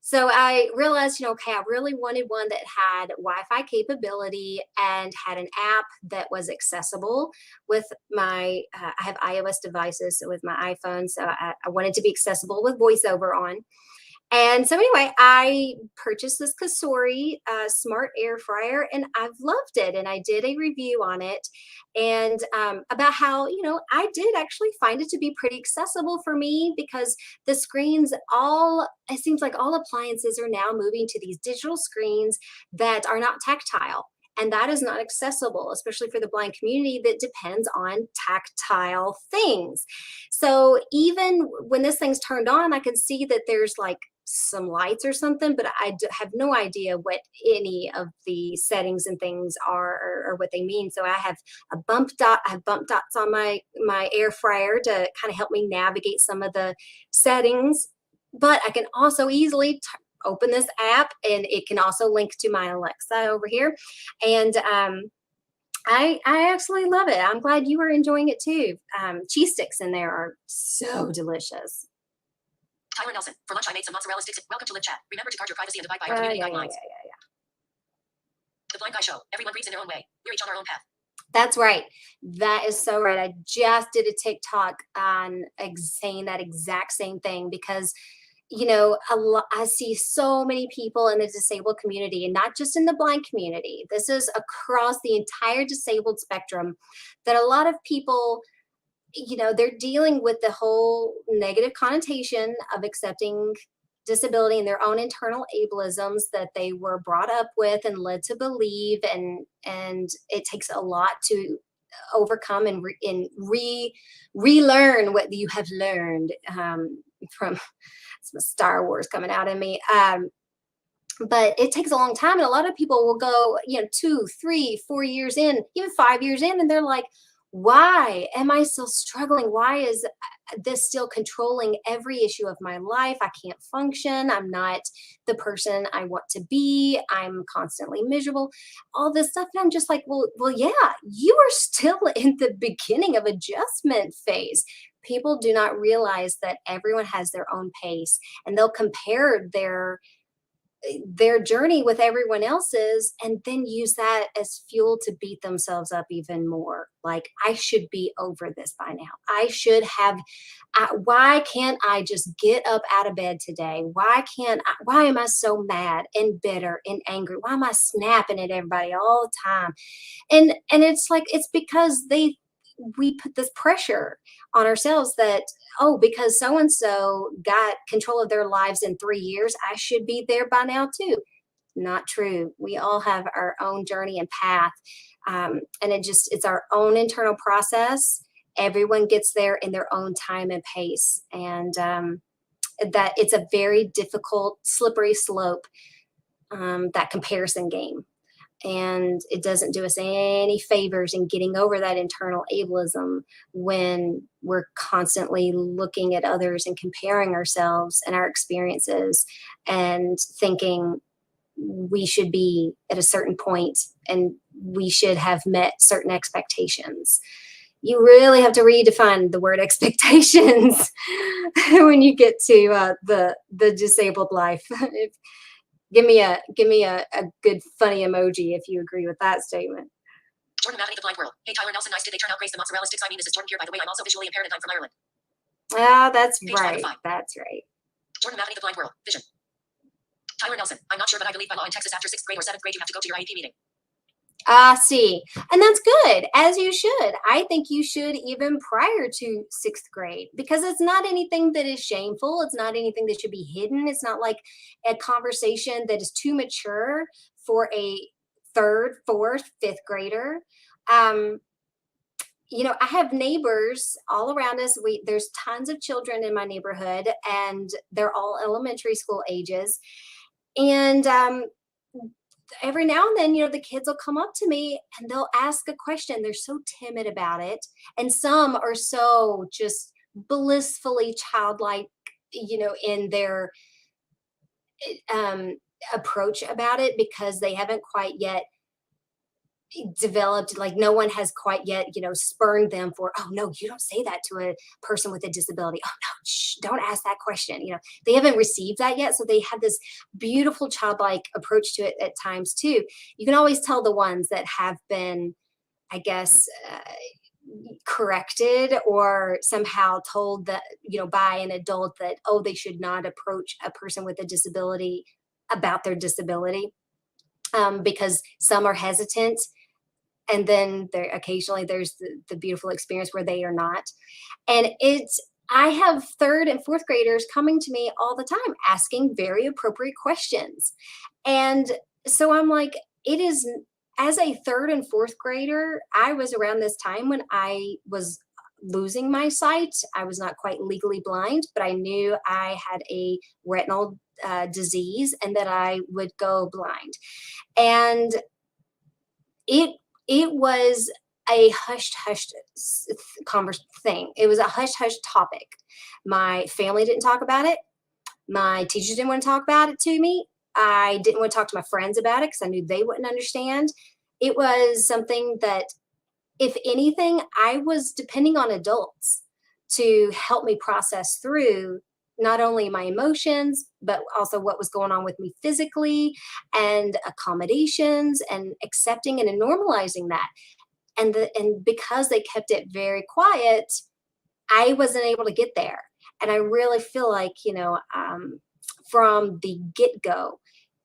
So I realized, okay, I really wanted one that had Wi-Fi capability and had an app that was accessible with I have iOS devices, so with my iPhone. So I wanted to be accessible with VoiceOver on. And so anyway, I purchased this Kasori smart air fryer and I've loved it. And I did a review on it and about how, I did actually find it to be pretty accessible for me, because the screens it seems like all appliances are now moving to these digital screens that are not tactile. And that is not accessible, especially for the blind community that depends on tactile things. So even when this thing's turned on, I can see that there's like some lights or something, but I have no idea what any of the settings and things are or what they mean. So I have bump dots on my air fryer to kind of help me navigate some of the settings. But I can also easily open this app, and it can also link to my Alexa over here. And I actually love it. I'm glad you are enjoying it too. Cheese sticks in there are so delicious. Tyler Nelson. For lunch, I made some mozzarella sticks. Welcome to Live Chat. Remember to guard your privacy and abide by our community guidelines. The Blind Guy Show. Everyone breathes in their own way. We're each on our own path. That's right. That is so right. I just did a TikTok on saying that exact same thing, because I see so many people in the disabled community, and not just in the blind community. This is across the entire disabled spectrum, that a lot of people, they're dealing with the whole negative connotation of accepting disability and their own internal ableisms that they were brought up with and led to believe. And it takes a lot to overcome and relearn what you have learned from some Star Wars coming out in me. But it takes a long time, and a lot of people will go, 2, 3, 4 years in, even 5 years in, and they're like, why am I still struggling? Why is this still controlling every issue of my life? I can't function. I'm not the person I want to be. I'm constantly miserable. All this stuff. And I'm just like, well, yeah, you are still in the beginning of adjustment phase. People do not realize that everyone has their own pace, and they'll compare their journey with everyone else's, and then use that as fuel to beat themselves up even more. Like, I should be over this by now. I should have, why can't I just get up out of bed today? Why am I so mad and bitter and angry? Why am I snapping at everybody all the time? And it's like, it's because we put this pressure on ourselves that, oh, because so and so got control of their lives in 3 years, I should be there by now too. Not true. We all have our own journey and path, and it's our own internal process. Everyone gets there in their own time and pace, and that it's a very difficult, slippery slope, that comparison game. And it doesn't do us any favors in getting over that internal ableism when we're constantly looking at others and comparing ourselves and our experiences and thinking we should be at a certain point and we should have met certain expectations. You really have to redefine the word expectations when you get to the disabled life. Give me a good funny emoji if you agree with that statement. Jordan Mavaney, The Blind World. Hey, Tyler Nelson, nice. Did they turn out Grace the Mozzarella Sticks? I mean, this is Jordan here. By the way, I'm also visually impaired and I'm from Ireland. Ah, that's Page right. 5. That's right. Jordan Mavaney, The Blind World. Vision. Tyler Nelson. I'm not sure, but I believe by law in Texas after 6th grade or 7th grade you have to go to your IEP meeting. See, and that's good, as you should. I think you should even prior to 6th grade, because it's not anything that is shameful. It's not anything that should be hidden. It's not like a conversation that is too mature for a 3rd, 4th, 5th grader. I have neighbors all around us. There's tons of children in my neighborhood, and they're all elementary school ages. And every now and then, the kids will come up to me and they'll ask a question. They're so timid about it. And some are so just blissfully childlike, in their approach about it, because they haven't quite yet developed, like no one has quite yet spurned them for, oh no, you don't say that to a person with a disability. Oh no, shh, don't ask that question. They haven't received that yet, so they have this beautiful childlike approach to it at times too. You can always tell the ones that have been, I guess, corrected or somehow told that by an adult that, oh, they should not approach a person with a disability about their disability, because some are hesitant. And then there's the beautiful experience where they are not. And I have 3rd and 4th graders coming to me all the time asking very appropriate questions. And so I'm like, it is, as a 3rd and 4th grader, I was around this time when I was losing my sight. I was not quite legally blind, but I knew I had a retinal disease and that I would go blind. And it was a hushed thing. It was a hush topic. My family didn't talk about it. My teachers didn't want to talk about it to me. I didn't want to talk to my friends about it because I knew they wouldn't understand. It was something that, if anything, I was depending on adults to help me process through not only my emotions, but also what was going on with me physically, and accommodations and accepting and normalizing that. And because they kept it very quiet, I wasn't able to get there. And I really feel like, from the get-go,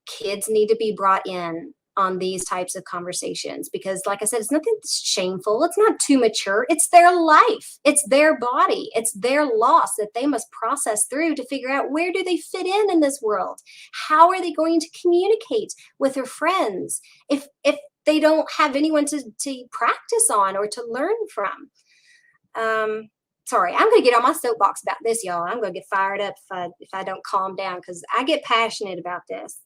kids need to be brought in on these types of conversations, because like I said, it's nothing shameful. It's not too mature. It's their life. It's their body. It's their loss that they must process through to figure out, where do they fit in this world? How are they going to communicate with their friends if they don't have anyone to practice on or to learn from? sorry, I'm going to get on my soapbox about this, y'all. I'm going to get fired up if I don't calm down, because I get passionate about this.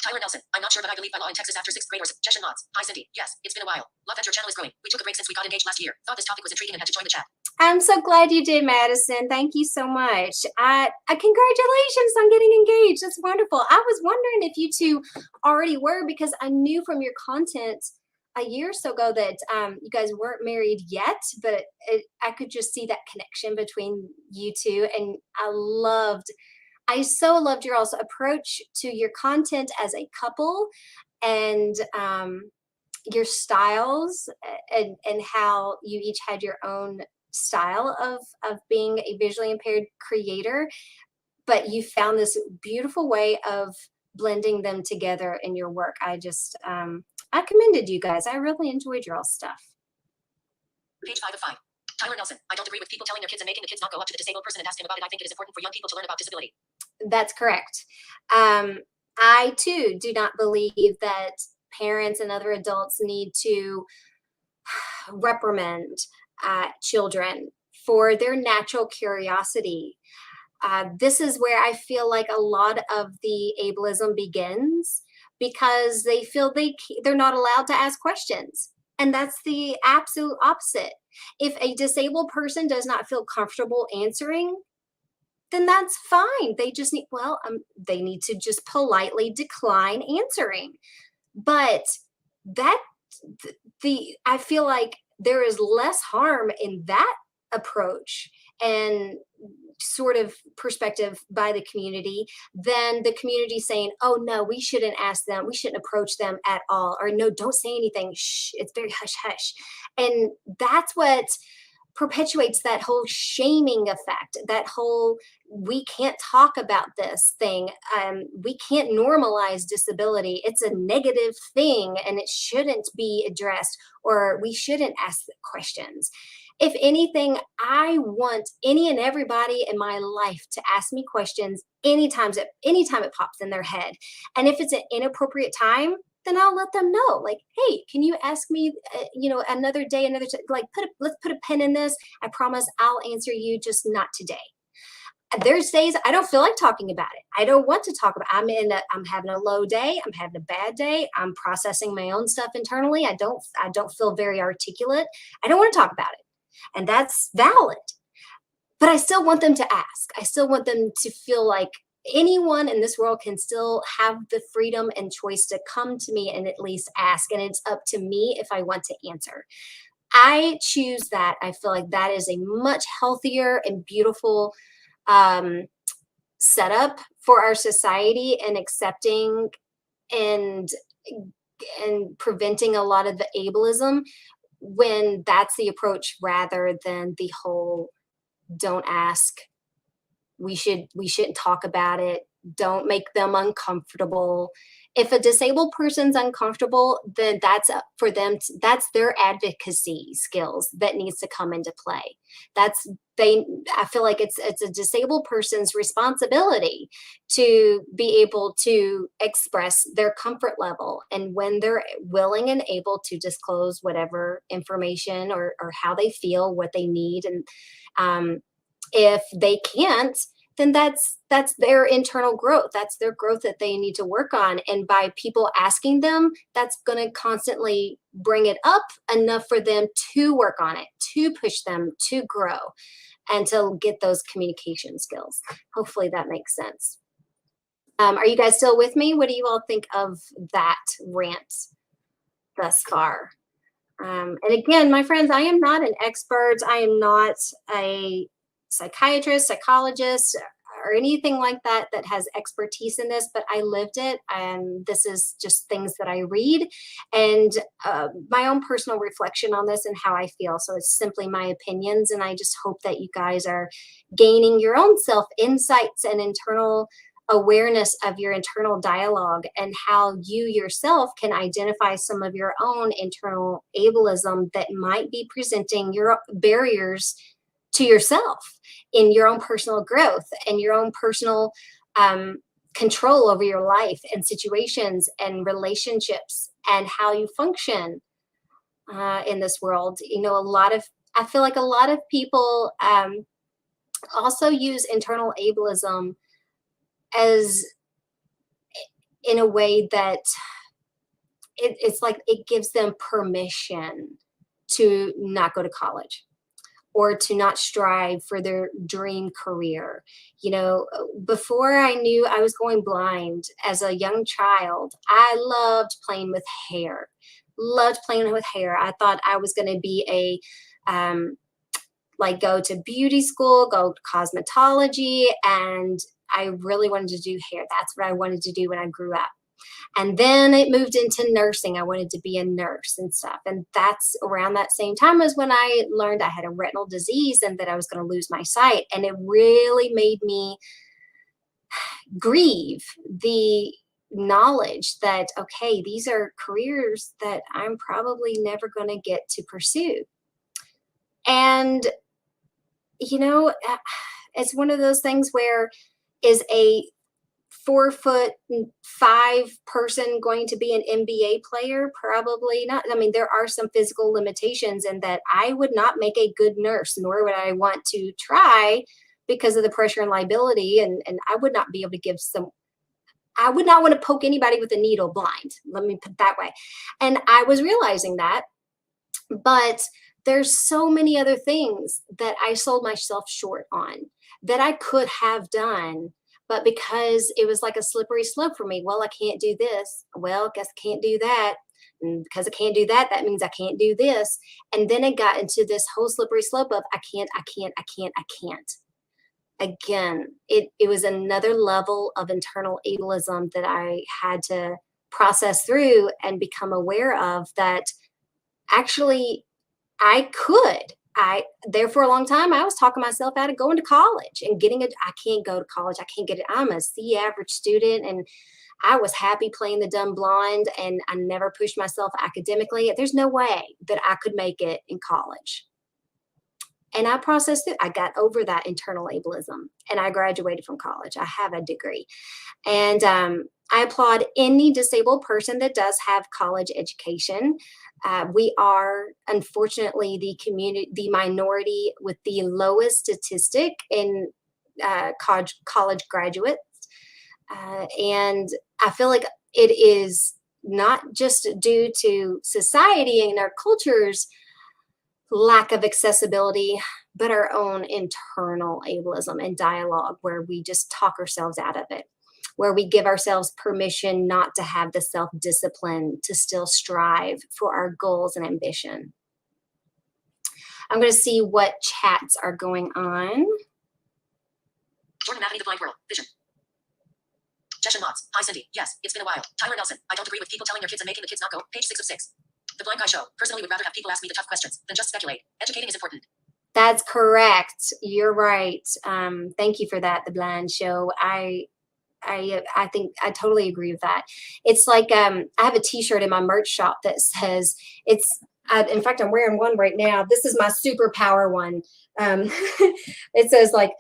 Tyler Nelson, I'm not sure, but I believe by law in Texas after 6th graders. Suggestion mods. Hi, Cindy. Yes, it's been a while. Love that your channel is growing. We took a break since we got engaged last year. Thought this topic was intriguing and had to join the chat. I'm so glad you did, Madison. Thank you so much. Congratulations on getting engaged. That's wonderful. I was wondering if you two already were, because I knew from your content a year or so ago that you guys weren't married yet, but I could just see that connection between you two. And I so loved your also approach to your content as a couple, and your styles, and how you each had your own style of being a visually impaired creator, but you found this beautiful way of blending them together in your work. I just I commended you guys. I really enjoyed your all stuff. Page 5 of 5. Tyler Nelson, I don't agree with people telling their kids and making the kids not go up to the disabled person and ask them about it. I think it is important for young people to learn about disability. That's correct. I too do not believe that parents and other adults need to reprimand children for their natural curiosity. This is where I feel like a lot of the ableism begins, because they feel they're not allowed to ask questions. And that's the absolute opposite. If a disabled person does not feel comfortable answering, then that's fine. They just need, they need to just politely decline answering. But I feel like there is less harm in that approach and sort of perspective by the community than the community saying, oh no, we shouldn't ask them, we shouldn't approach them at all, or no, don't say anything, shh, it's very hush hush. And that's what perpetuates that whole shaming effect, that whole we can't talk about this thing, we can't normalize disability, it's a negative thing and it shouldn't be addressed, or we shouldn't ask questions. If anything, I want any and everybody in my life to ask me questions anytime it pops in their head. And if it's an inappropriate time, then I'll let them know, like, hey, can you ask me, another day, let's put a pin in this. I promise I'll answer you, just not today. There's days I don't feel like talking about it. I don't want to talk about it. I'm having a low day. I'm having a bad day. I'm processing my own stuff internally. I don't feel very articulate. I don't want to talk about it. And that's valid. But I still want them to ask. I still want them to feel like anyone in this world can still have the freedom and choice to come to me and at least ask. And it's up to me if I want to answer. I choose that. I feel like that is a much healthier and beautiful setup for our society, and accepting and preventing a lot of the ableism, when that's the approach, rather than the whole don't ask, we shouldn't talk about it, don't make them uncomfortable. If a disabled person's uncomfortable, then that's up for them. That's their advocacy skills that needs to come into play. I feel like it's a disabled person's responsibility to be able to express their comfort level, and when they're willing and able to disclose whatever information or how they feel, what they need. And if they can't, then that's their internal growth. That's their growth that they need to work on. And by people asking them, that's going to constantly bring it up enough for them to work on it, to push them to grow, and to get those communication skills. Hopefully that makes sense. Are you guys still with me? What do you all think of that rant thus far? And again, my friends, I am not an expert. I am not a psychiatrist, psychologist, or anything like that has expertise in this, but I lived it, and this is just things that I read and my own personal reflection on this and how I feel. So it's simply my opinions, and I just hope that you guys are gaining your own self insights and internal awareness of your internal dialogue, and how you yourself can identify some of your own internal ableism that might be presenting your barriers to yourself in your own personal growth and your own personal control over your life and situations and relationships and how you function in this world. A lot of I feel like a lot of people also use internal ableism as in a way that it's like it gives them permission to not go to college or to not strive for their dream career. You know, before I knew I was going blind as a young child, I loved playing with hair. Loved playing with hair. I thought I was going to be like go to beauty school, go to cosmetology, and I really wanted to do hair. That's what I wanted to do when I grew up. And then it moved into nursing. I wanted to be a nurse and stuff. And that's around that same time as when I learned I had a retinal disease and that I was going to lose my sight. And it really made me grieve the knowledge that, okay, these are careers that I'm probably never going to get to pursue. And, you know, it's one of those things where is a 4'5" person going to be an NBA player? Probably not. I mean, there are some physical limitations in that I would not make a good nurse, nor would I want to try because of the pressure and liability. And I would not be able to give some, I would not want to poke anybody with a needle blind. Let me put it that way. And I was realizing that, but there's so many other things that I sold myself short on that I could have done. But because it was like a slippery slope for me, well, I can't do this. Well, I guess I can't do that. And because I can't do that, that means I can't do this. And then it got into this whole slippery slope of I can't. Again, it was another level of internal ableism that I had to process through and become aware of that actually I could. There for a long time, I was talking myself out of going to college and getting it. I can't go to college. I can't get it. I'm a C average student and I was happy playing the dumb blonde and I never pushed myself academically. There's no way that I could make it in college. And I processed it. I got over that internal ableism and I graduated from college. I have a degree. And I applaud any disabled person that does have college education. We are unfortunately the minority with the lowest statistic in college graduates. And I feel like it is not just due to society and our culture's lack of accessibility, but our own internal ableism and dialogue where we just talk ourselves out of it, where we give ourselves permission not to have the self-discipline to still strive for our goals and ambition. I'm going to see what chats are going on. Jordan Matheny, The Blind World. Vision. Jeshan Watts. Hi, Cindy. Yes, it's been a while. Tyler Nelson. I don't agree with people telling their kids and making the kids not go. Page 6 of 6. The Blind Guy Show. Personally would rather have people ask me the tough questions than just speculate. Educating is important. That's correct. You're right. Thank you for that, The Blind Show. I think I totally agree with that. It's like I have a t-shirt in my merch shop that says in fact, I'm wearing one right now. This is my superpower one. It says like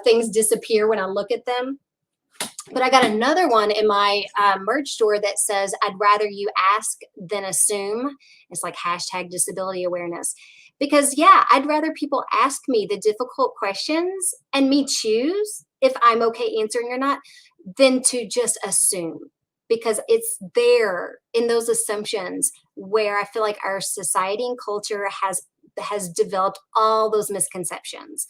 things disappear when I look at them. But I got another one in my merch store that says, I'd rather you ask than assume. It's like #disability awareness. Because yeah, I'd rather people ask me the difficult questions and me choose if I'm okay answering or not than to just assume. Because it's there in those assumptions where I feel like our society and culture has developed all those misconceptions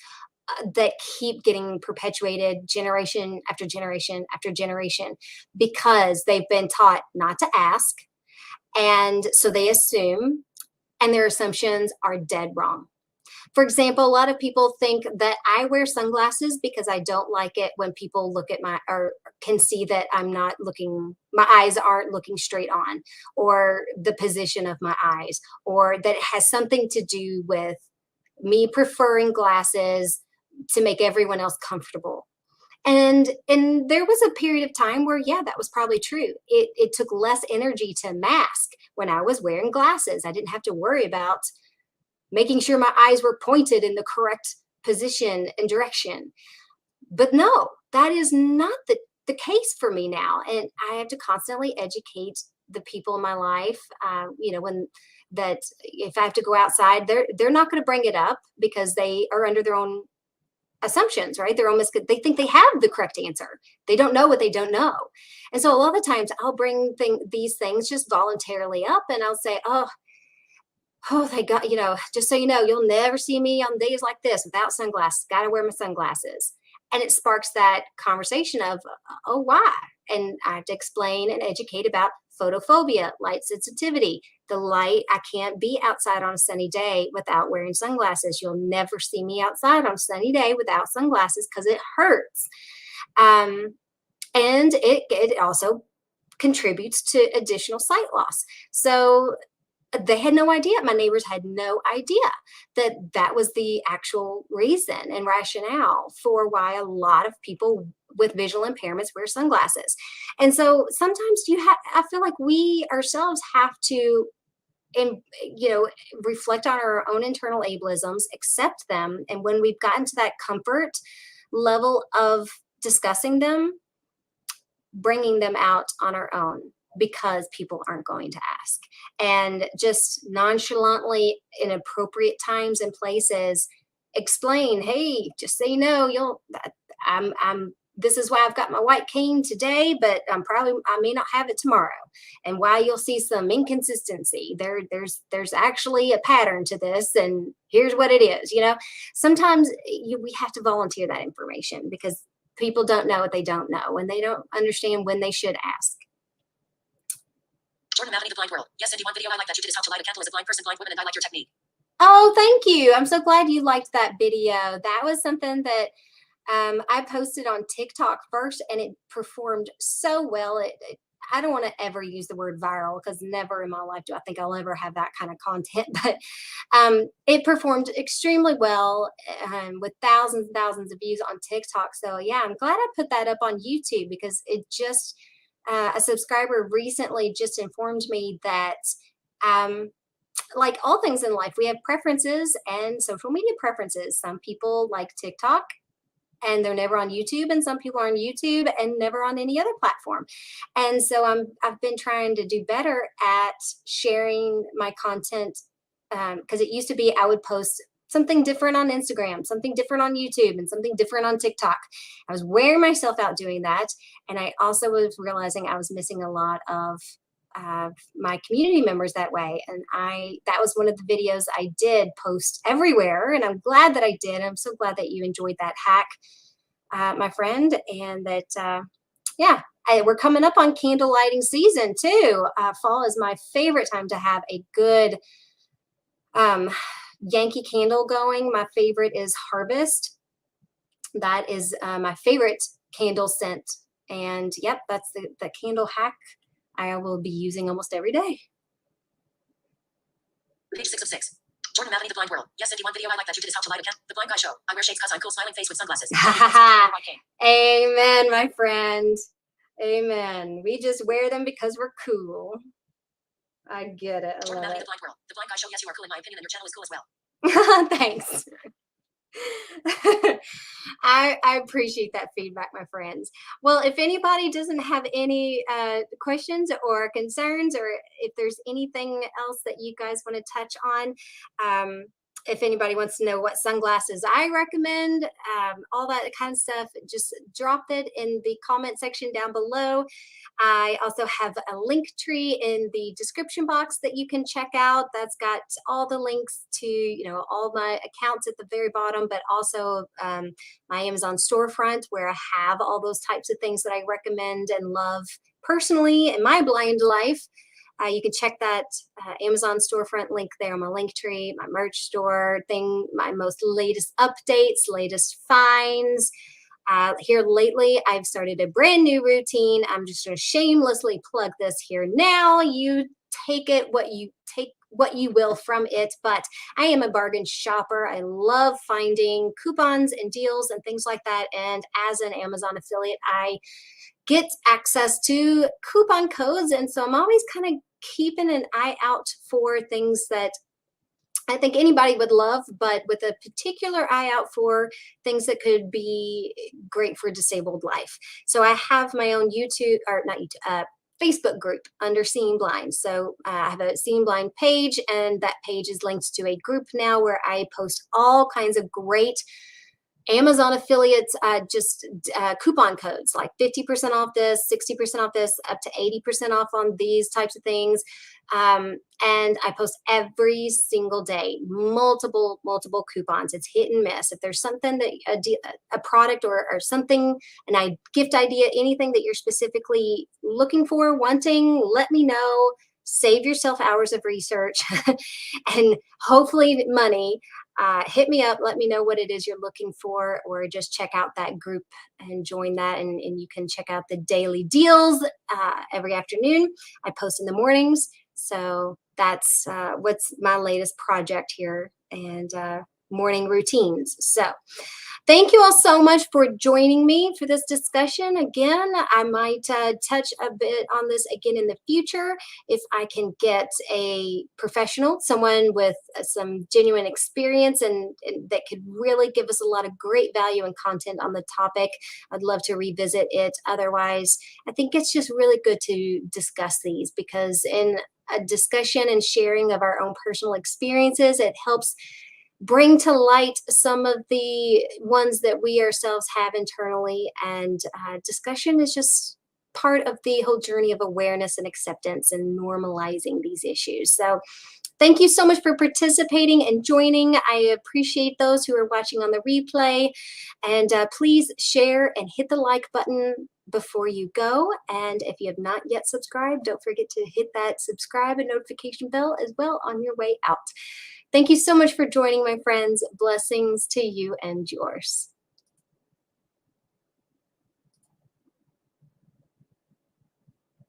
that keep getting perpetuated generation after generation after generation because they've been taught not to ask. And so they assume, and their assumptions are dead wrong. For example, a lot of people think that I wear sunglasses because I don't like it when people look at or can see that my eyes aren't looking straight on, or the position of my eyes, or that it has something to do with me preferring glasses to make everyone else comfortable. And there was a period of time where, yeah, that was probably true. It took less energy to mask when I was wearing glasses. I didn't have to worry about making sure my eyes were pointed in the correct position and direction. But no, that is not the case for me now. And I have to constantly educate the people in my life, when that if I have to go outside, they're not going to bring it up because they are under their own assumptions, right? They think they have the correct answer. They don't know what they don't know. And so a lot of the times I'll bring these things just voluntarily up, and I'll say, oh, they got, just so you know, you'll never see me on days like this without sunglasses. Got to wear my sunglasses. And it sparks that conversation of, oh, why? And I have to explain and educate about photophobia, light sensitivity, the light. I can't be outside on a sunny day without wearing sunglasses. You'll never see me outside on a sunny day without sunglasses because it hurts. And it also contributes to additional sight loss. So they had no idea. My neighbors had no idea that was the actual reason and rationale for why a lot of people with visual impairments wear sunglasses. And so sometimes I feel like we ourselves have to, reflect on our own internal ableisms, accept them. And when we've gotten to that comfort level of discussing them, bringing them out on our own, because people aren't going to ask, and just nonchalantly in appropriate times and places explain, hey, just so you know, this is why I've got my white cane today, but I may not have it tomorrow, and why you'll see some inconsistency. There's actually a pattern to this, and here's what it is. Sometimes we have to volunteer that information because people don't know what they don't know, and they don't understand when they should ask. Jordan Matheny, The Blind World. Yes, Cindy, one video I like that you did is how to light a candle as a blind person, blind woman, and I like your technique. Oh, thank you. I'm so glad you liked that video. That was something that I posted on TikTok first, and it performed so well. I don't want to ever use the word viral because never in my life do I think I'll ever have that kind of content, but it performed extremely well with thousands and thousands of views on TikTok. So yeah, I'm glad I put that up on YouTube because it just, a subscriber recently just informed me that like all things in life, we have preferences and social media preferences. Some people like TikTok and they're never on YouTube, and some people are on YouTube and never on any other platform. And so I've been trying to do better at sharing my content, because it used to be I would post something different on Instagram, something different on YouTube, and something different on TikTok. I was wearing myself out doing that, and I also was realizing I was missing a lot of my community members that way. And that was one of the videos I did post everywhere, and I'm glad that I did. I'm so glad that you enjoyed that hack, my friend, and that we're coming up on candle lighting season too. Fall is my favorite time to have a good Yankee candle going. My favorite is Harvest. That is my favorite candle scent. And yep, that's the candle hack I will be using almost every day. Page 6 of 6. Jordan Matheny, The Blind World. Yes, Cindy, one video I like that you did is how to light a candle. The Blind Guy Show. I wear shades because I'm cool, smiling face with sunglasses. Amen, my friend. Amen. We just wear them because we're cool. I get it. I Jordan love Matheny, it. The Blind World. The Blind Guy Show. Yes, you are cool in my opinion, and your channel is cool as well. Thanks. I appreciate that feedback, my friends. Well, if anybody doesn't have any questions or concerns, or if there's anything else that you guys want to touch on, if anybody wants to know what sunglasses I recommend, all that kind of stuff, just drop it in the comment section down below. I also have a link tree in the description box that you can check out. That's got all the links to, all my accounts at the very bottom, but also my Amazon storefront where I have all those types of things that I recommend and love personally in my blind life. You can check that Amazon storefront link there on my link tree, my merch store thing, my most latest updates, latest finds. Here lately, I've started a brand new routine. I'm just going to shamelessly plug this here now. You take what you will from it, but I am a bargain shopper. I love finding coupons and deals and things like that. And as an Amazon affiliate, I get access to coupon codes. And so I'm always kind of keeping an eye out for things that I think anybody would love, but with a particular eye out for things that could be great for disabled life. So I have my own Facebook group under Seeing Blind. So I have a Seeing Blind page, and that page is linked to a group now where I post all kinds of great Amazon affiliates, coupon codes like 50% off this, 60% off this, up to 80% off on these types of things. And I post every single day, multiple coupons. It's hit and miss. If there's something that a product or something, gift idea, anything that you're specifically looking for, wanting, let me know. Save yourself hours of research and hopefully money. Hit me up, let me know what it is you're looking for, or just check out that group and join that. And you can check out the daily deals every afternoon. I post in the mornings. So that's what's my latest project here, and morning routines. So thank you all so much for joining me for this discussion. Again, I might touch a bit on this again in the future if I can get a professional, someone with some genuine experience and that could really give us a lot of great value and content on the topic. I'd love to revisit it. Otherwise, I think it's just really good to discuss these, because in a discussion and sharing of our own personal experiences, it helps bring to light some of the ones that we ourselves have internally. And discussion is just part of the whole journey of awareness and acceptance and normalizing these issues. So thank you so much for participating and joining. I appreciate those who are watching on the replay. And please share and hit the like button before you go. And if you have not yet subscribed, don't forget to hit that subscribe and notification bell as well on your way out. Thank you so much for joining, my friends. Blessings to you and yours.